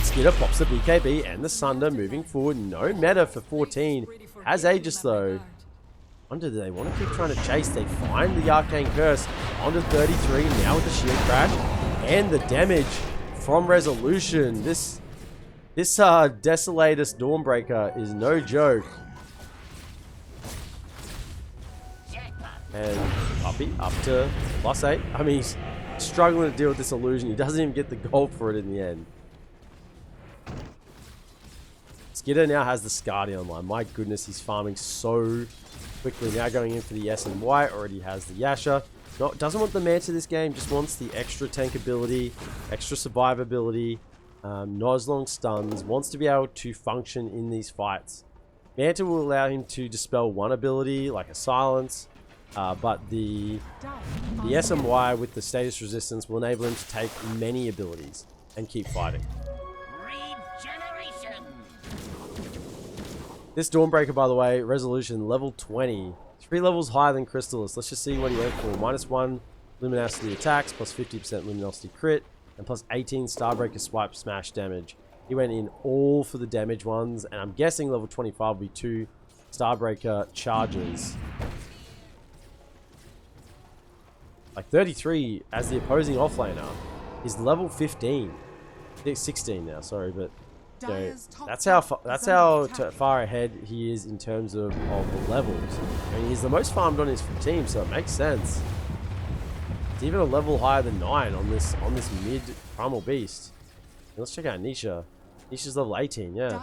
Skidder pops the BKB and the Sunder moving forward. No meta for 14. Has Aegis though. Wonder do they want to keep trying to chase. They find the Arcane Curse onto 33. Now with the shield crash. And the damage from Resolution. This Desolatus Dawnbreaker is no joke. And Puppy up to +8. I mean, he's struggling to deal with this illusion. He doesn't even get the gold for it in the end. Skidder now has the Skadi online. My goodness, he's farming so quickly. Now going in for the S and Y. Already has the Yasha. Doesn't want the Manta this game. Just wants the extra tank ability, extra survivability. Not as long stuns. Wants to be able to function in these fights. Manta will allow him to dispel one ability, like a silence. But the SMY with the status resistance will enable him to take many abilities and keep fighting. Regeneration. This Dawnbreaker, by the way, resolution level 20. 3 levels higher than Crystallis. Let's just see what he went for. -1 Luminosity attacks, plus 50% Luminosity crit, and plus 18 Starbreaker swipe smash damage. He went in all for the damage ones, and I'm guessing level 25 will be 2 Starbreaker charges. Like 33 as the opposing offlaner is level 15. 16 now, sorry, but you know, that's how far ahead he is in terms of the levels. I mean, he's the most farmed on his team, so it makes sense. It's even a level higher than 9 on this mid primal beast. Let's check out Nisha. Nisha's level 18, yeah.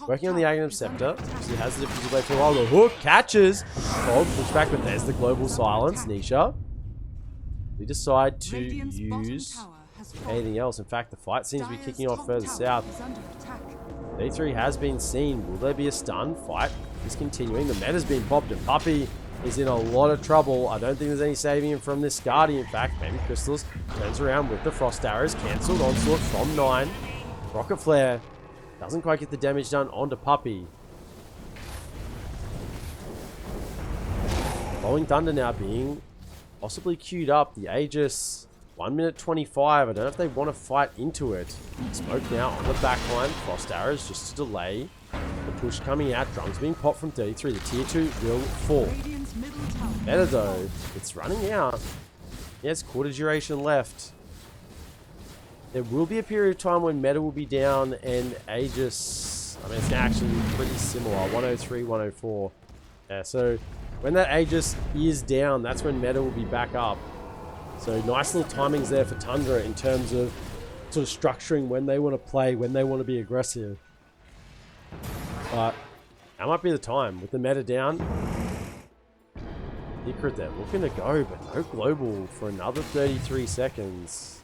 Working on the Aghanim Scepter. She has the difficulty blade for a while. The hook catches. Fog push back, but there's the global silence. Nisha. We decide to use anything else. In fact, the fight seems to be kicking off further south. D3 has been seen. Will there be a stun? Fight is continuing. The meta's been popped, and Puppy is in a lot of trouble. I don't think there's any saving him from this Skadi. In fact, maybe Crystals turns around with the Frost Arrows. Cancelled onslaught from 9. Rocket Flare doesn't quite get the damage done onto Puppy. Rolling Thunder now being possibly queued up. The Aegis, 1 minute 25. I don't know if they want to fight into it. Smoke now on the backline. Frost Arrows just to delay the push coming out. Drums being popped from 33. The tier 2 will fall. Better though, it's running out. Yes, quarter duration left. There will be a period of time when meta will be down and Aegis, I mean, it's actually pretty similar. 103, 104. Yeah, so when that Aegis is down, that's when meta will be back up. So nice little timings there for Tundra in terms of sort of structuring when they want to play, when they want to be aggressive. But that might be the time. With the meta down, Secret they're looking to go, but no global for another 33 seconds.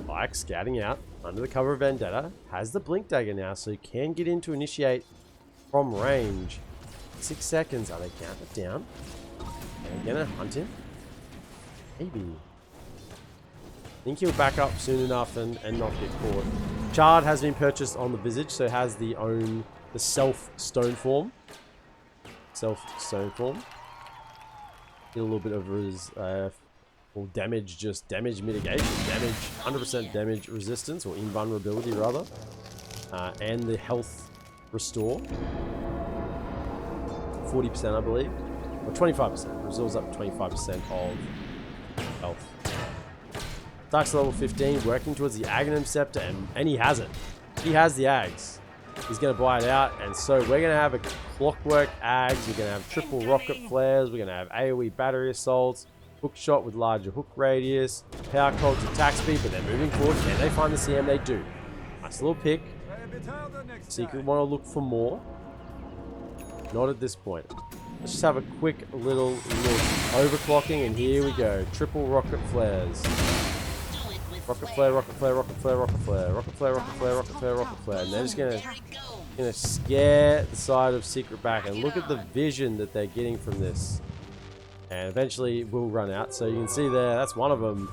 Like scouting out under the cover of Vendetta, has the Blink Dagger now, so he can get in to initiate from range. 6 seconds. Are they counted down? Are they gonna hunt him? Maybe. I think he'll back up soon enough and not get caught. Chard has been purchased on the Visage, so has the self stone form. Get a little bit of his damage, just damage mitigation, 100% damage resistance, or invulnerability rather, and the health restore, 40% I believe, or 25%. Restores up to 25% of health. Dark's level 15, working towards the Aghanim Scepter, and he has it. He has the Ags. He's going to buy it out, and so we're going to have a Clockwork Ags, we're going to have triple Rocket Flares, we're going to have AoE Battery Assaults, Hook shot with larger hook radius. Power cogs attack speed, but they're moving forward. Can they find the CM? They do. Nice little pick. Secret want to look for more. Not at this point. Let's just have a quick little look. Overclocking, and here we go. Triple rocket flares. Rocket flare, rocket flare, rocket flare, rocket flare, rocket flare, rocket flare, rocket flare, rocket flare. And they're just gonna scare the side of Secret back. And look at the vision that they're getting from this. And eventually it will run out. So you can see there, that's one of them.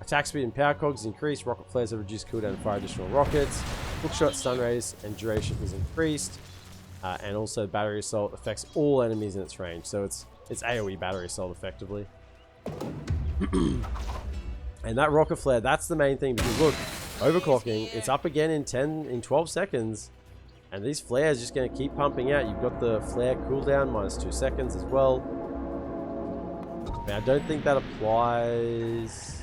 Attack speed and power cogs increased. Rocket flares have reduced cooldown and fire additional rockets. Hookshot stun radius and duration is increased. And also battery assault affects all enemies in its range. So it's AoE battery assault effectively. And that rocket flare, that's the main thing, because look, overclocking, it's up again in 12 seconds. And these flares just going to keep pumping out. You've got the flare cooldown minus 2 seconds as well. Now, I don't think that applies.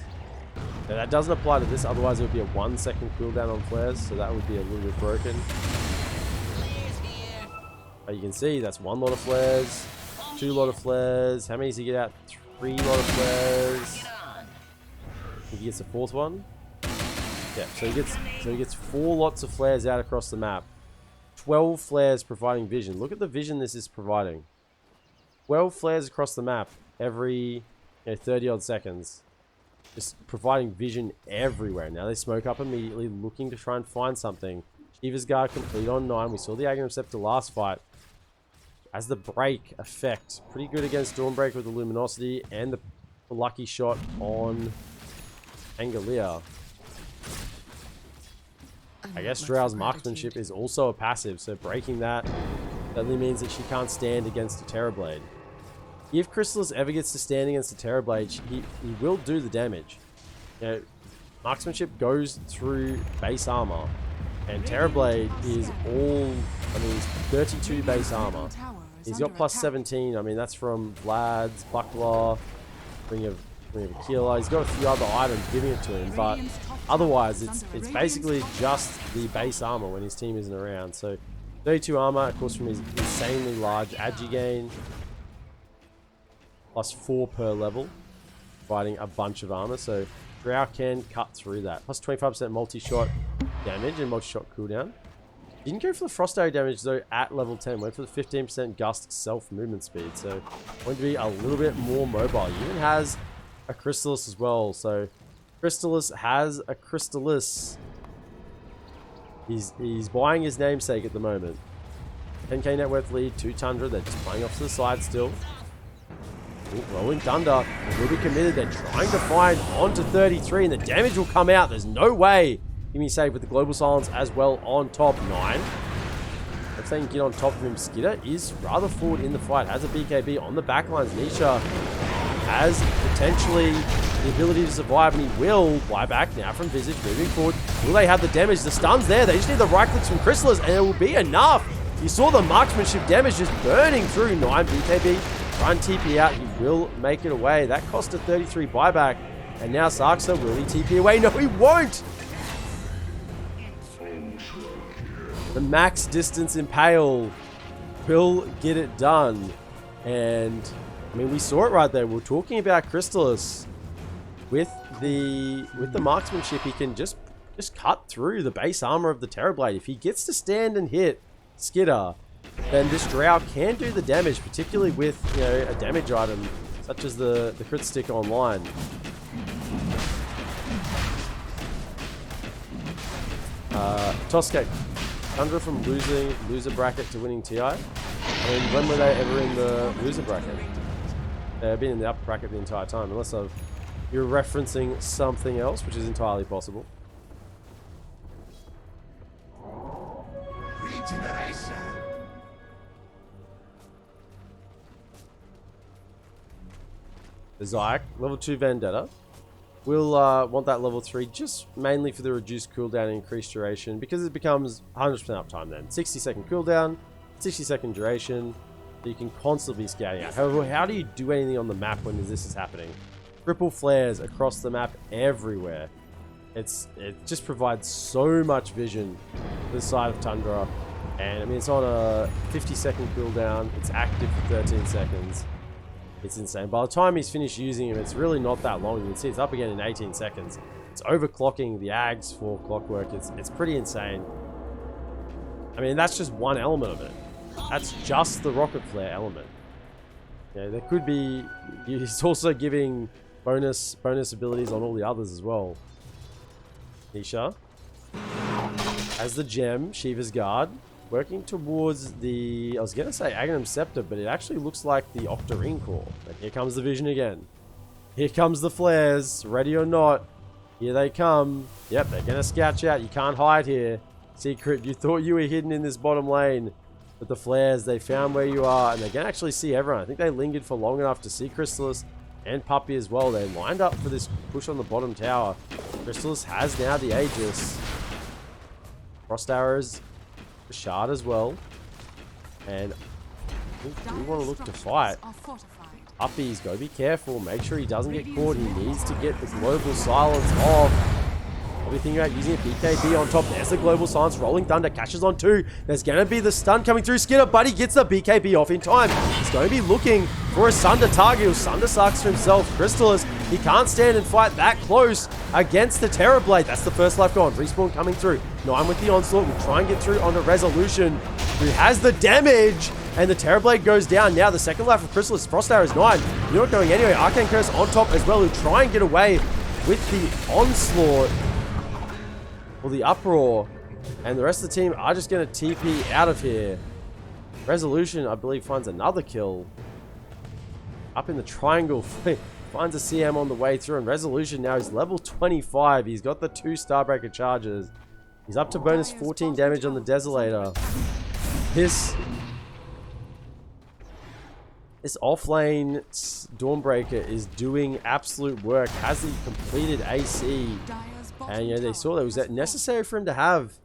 Now, that doesn't apply to this, otherwise it would be a 1 second cooldown on flares, so that would be a little bit broken. But you can see that's 1 lot of flares, 2 lot of flares. How many does he get out? 3 lot of flares. If he gets the 4th one. Yeah, so he gets 4 lots of flares out across the map. 12 flares providing vision. Look at the vision this is providing. 12 flares across the map every 30 odd seconds. Just providing vision everywhere. Now they smoke up immediately, looking to try and find something. Shiva's Guard complete on 9. We saw the Aghanim Scepter last fight. As the break effect, pretty good against Dawnbreaker with the Luminosity and the lucky shot on Angalia. I guess Drow's marksmanship is also a passive, so breaking that only means that she can't stand against a Terrorblade. If Chrysalis ever gets to stand against a Terrorblade, he will do the damage. You know, marksmanship goes through base armor, and Terrorblade is all, I mean, he's 32 base armor. He's got plus 17, I mean, that's from Vlad's, Buckler, Ring of Aquila. He's got a few other items giving it to him, but otherwise it's basically just the base armor when his team isn't around. So 32 armor, of course, from his insanely large agi gain, plus 4 per level, providing a bunch of armor. So Drow can cut through that. Plus 25% multi-shot damage and multi-shot cooldown. Didn't go for the frost area damage though at level 10. Went for the 15% gust self-movement speed. So going to be a little bit more mobile. He even has a Crystallis as well. So Crystallis has a Crystallis. He's buying his namesake at the moment. 10k net worth lead to Tundra. They're just playing off to the side still. Rolling Thunder will be committed. They're trying to find onto 33 and the damage will come out. There's no way. Give me a save with the Global Silence as well on top. 9. If they can get on top of him, Skidder is rather forward in the fight. Has a BKB on the backlines. Nisha has potentially the ability to survive, and he will buy back now from Visage. Moving forward, will they have the damage? The stun's there. They just need the right clicks from Chrysalis, and it will be enough. You saw the marksmanship damage just burning through. 9 BKB. Try and TP out. He will make it away. That cost a 33 buyback. And now Sarksa, will he TP away? No, he won't. The max distance impale will get it done. And I mean, we saw it right there. We're talking about Crystallis. With the marksmanship, he can just cut through the base armor of the Terrorblade. If he gets to stand and hit Skidder, then this Drow can do the damage, particularly with, you know, a damage item such as the crit stick online. Toscape. Tundra from loser bracket to winning TI. I mean, when were they ever in the loser bracket? They've been in the upper bracket the entire time, unless you're referencing something else, which is entirely possible. The Zyke, level 2 Vendetta. We'll want that level 3 just mainly for the reduced cooldown and increased duration, because it becomes 100% uptime then. 60-second cooldown, 60-second duration, so you can constantly be scouting out. However, how do you do anything on the map when this is happening? Triple flares across the map everywhere. It just provides so much vision to the side of Tundra. And I mean, it's on a 50-second cooldown. It's active for 13 seconds. It's insane. By the time he's finished using him, it's really not that long. You can see it's up again in 18 seconds. It's overclocking the Ags for clockwork. It's pretty insane. I mean, that's just one element of it. That's just the rocket flare element. Yeah, there could be... He's also giving bonus abilities on all the others as well. Nisha has the gem, Shiva's Guard, working towards the... I was going to say Aghanim Scepter, but it actually looks like the Octarine Core. But here comes the vision again. Here comes the flares, ready or not. Here they come. Yep, they're going to scout you out. You can't hide here. Secret, you thought you were hidden in this bottom lane. But the flares, they found where you are, and they can actually see everyone. I think they lingered for long enough to see Crystallis and Puppey as well. They lined up for this push on the bottom tower. Crystallis has now the Aegis. Frost Arrows, the Shard as well. And I think we want to look to fight. Puppey's got to be careful. Make sure he doesn't get caught. He needs to get the global silence off. Probably thinking about using a BKB on top. There's the global silence. Rolling Thunder catches on 2. There's going to be the stun coming through. Skinner, but he gets the BKB off in time. He's going to be looking for a Sunder target. He'll Sunder Sarks for himself. Crystallis, he can't stand and fight that close against the Terrorblade. That's the first life gone. Respawn coming through. 9 with the onslaught. We'll try and get through onto Resolution, who has the damage. And the Terrorblade goes down. Now the second life of Crystallis. Frost Arrow is 9. You're not going anyway. Arcane Curse on top as well, who try and get away with the onslaught. Or the uproar, and the rest of the team are just going to TP out of here. Resolution, I believe, finds another kill. Up in the triangle, finds a CM on the way through, and Resolution now is level 25. He's got the 2 Starbreaker charges. He's up to bonus 14 damage on the Desolator. This offlane Dawnbreaker is doing absolute work. Has he completed AC? And, you know, they saw that it was necessary for him to have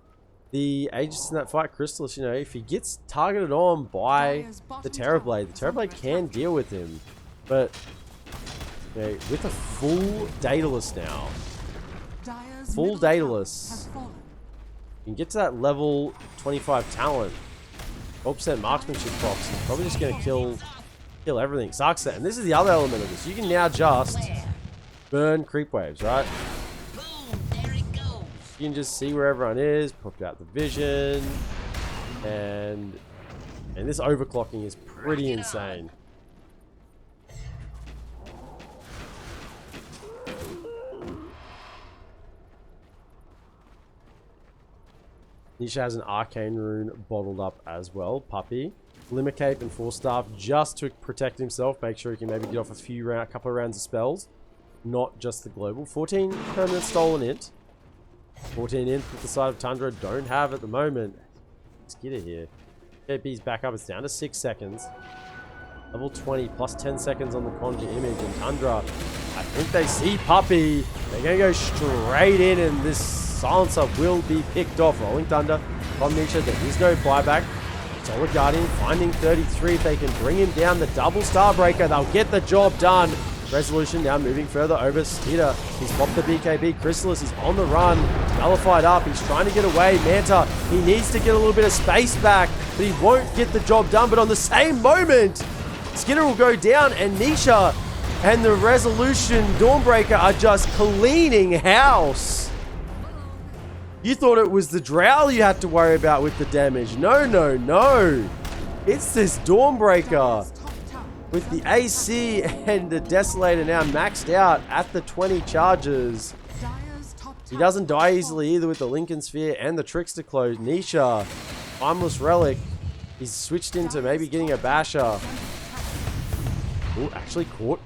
the Aegis in that fight. Crystallis, you know, if he gets targeted on by the Terrorblade can deal with him. But, you know, with a full Daedalus now, full Daedalus, you can get to that level 25 talent. 12% marksmanship procs. He's probably just going to kill everything. Sucks that. And this is the other element of this. You can now just burn creep waves, right? You can just see where everyone is, pop out the vision, and this overclocking is pretty insane. Nisha has an arcane rune bottled up as well. Puppey, Limit Cape, and Force Staff just to protect himself. Make sure he can maybe get off a couple of rounds of spells, not just the global. 14 permanent stolen int. 14 int that the side of Tundra don't have at the moment. Let's get it here. JP's back up. It's down to 6 seconds. Level 20 plus 10 seconds on the Conjure image. And Tundra, I think they see Puppey. They're going to go straight in, and this silencer will be picked off. Rolling Thunder from Nisha. There is no buyback. Solar Guardian finding 33. If they can bring him down, the double Starbreaker, they'll get the job done. Resolution now moving further over. Skitter, he's popped the BKB. Crystallis is on the run. Nullified up. He's trying to get away. Manta, he needs to get a little bit of space back, but he won't get the job done. But on the same moment, Skitter will go down, and Nisha and the Resolution Dawnbreaker are just cleaning house. You thought it was the Drow you had to worry about with the damage. No, no, no. It's this Dawnbreaker. With the AC and the Desolator now maxed out at the 20 charges. He doesn't die easily either with the Lincoln Sphere and the Trickster Close. Nisha, Timeless Relic. He's switched into maybe getting a Basher. Oh, actually caught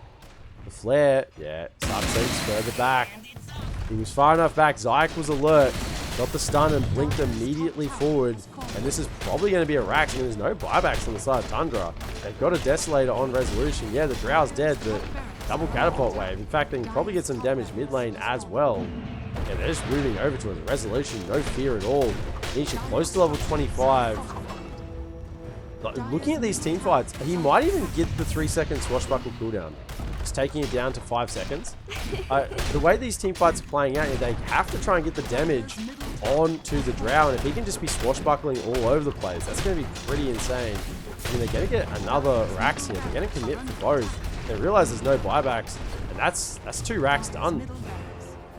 the flare. Yeah, Subsequ's further back. He was far enough back. Zayak was alert. Got the stun and blinked immediately forward. And this is probably going to be a rack. And there's no buybacks on the side of Tundra. They've got a Desolator on Resolution. Yeah, the Drow's dead, but double Catapult Wave. In fact, they can probably get some damage mid lane as well. Yeah, they're just moving over to a Resolution. No fear at all. Nisha close to level 25. Looking at these team fights, he might even get the 3-second swashbuckle cooldown. Just taking it down to 5 seconds. The way these team fights are playing out, they have to try and get the damage onto the Drow, and if he can just be swashbuckling all over the place, that's going to be pretty insane. I mean, they're going to get another Rax here. They're going to commit for both. They realize there's no buybacks, and that's 2 racks done.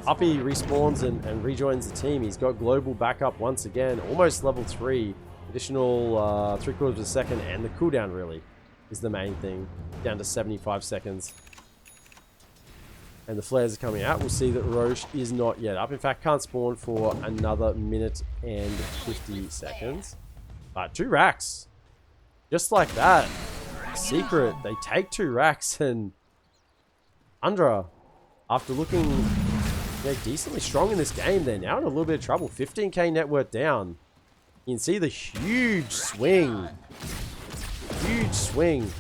Uppy respawns and rejoins the team. He's got global backup once again, almost level 3. Additional 3/4 of a second, and the cooldown really is the main thing. Down to 75 seconds. And the flares are coming out. We'll see that Roche is not yet up. In fact, can't spawn for another minute and 50 seconds. But 2 racks. Just like that. Secret. They take 2 racks, and Tundra, after looking decently strong in this game, they're now in a little bit of trouble. 15k net worth down. You can see the huge swing. Huge swing.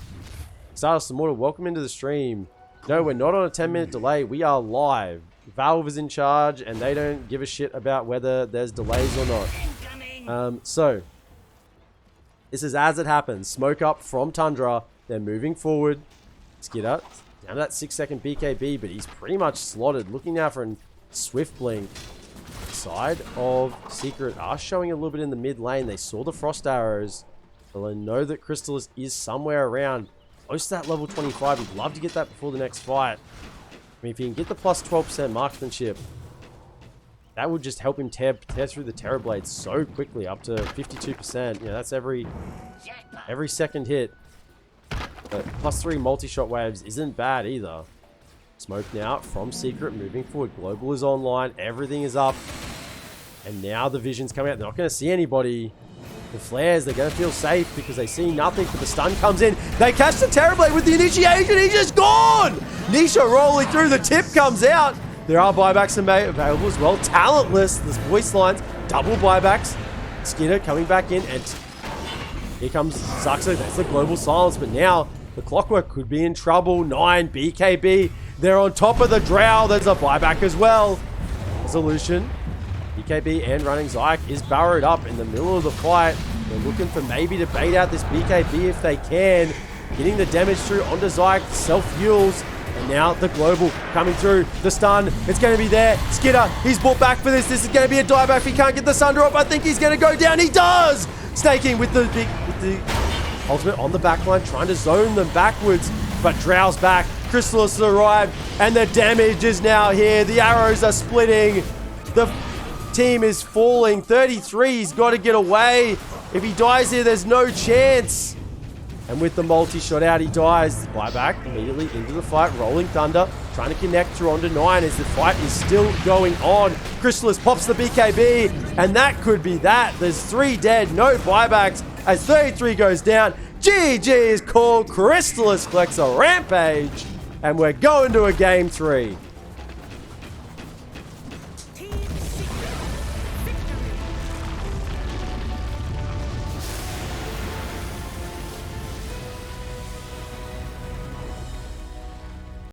Stardust Immortal, welcome into the stream. No, we're not on a 10-minute delay. We are live. Valve is in charge, and they don't give a shit about whether there's delays or not. So, this is as it happens. Smoke up from Tundra. They're moving forward. Skidder, down to that 6-second BKB, but he's pretty much slotted. Looking now for a swift blink. Side of Secret are showing a little bit in the mid lane. They saw the frost arrows. So they know that Crystallis is somewhere around. Close to that level 25. He'd love to get that before the next fight. I mean, if he can get the plus 12% marksmanship, that would just help him tear through the Terror Blades so quickly, up to 52%. You know, that's every second hit. But plus 3 multi-shot waves isn't bad either. Smoke now from Secret, moving forward. Global is online. Everything is up. And now the vision's coming out. They're not going to see anybody. The flares, they're going to feel safe because they see nothing, but the stun comes in. They catch the Terrorblade with the initiation. He's just gone! Nisha rolling through. The tip comes out. There are buybacks available as well. Talentless. There's voice lines. Double buybacks. Skinner coming back in, and here comes Saxo. That's the global silence, but now the Clockwork could be in trouble. 9 BKB. They're on top of the Drow. There's a buyback as well. Resolution. BKB and running Zyke is burrowed up in the middle of the fight. They're looking for maybe to bait out this BKB if they can. Getting the damage through onto Zyke. Self-fuels. And now the global coming through. The stun. It's going to be there. Skidder, he's brought back for this. This is going to be a dieback. If he can't get the Sunder off, I think he's going to go down. He does! Staking with the ultimate on the backline, trying to zone them backwards. But Drow's back. Crystallis has arrived. And the damage is now here. The arrows are splitting. The team is falling. 33, he's got to get away. If he dies here, there's no chance. And with the multi-shot out, he dies. Buyback immediately into the fight. Rolling Thunder, trying to connect through onto 9 as the fight is still going on. Crystallis pops the BKB, and that could be that. There's 3 dead, no buybacks, as 33 goes down. GG is called. Crystallis collects a rampage, and we're going to a game 3.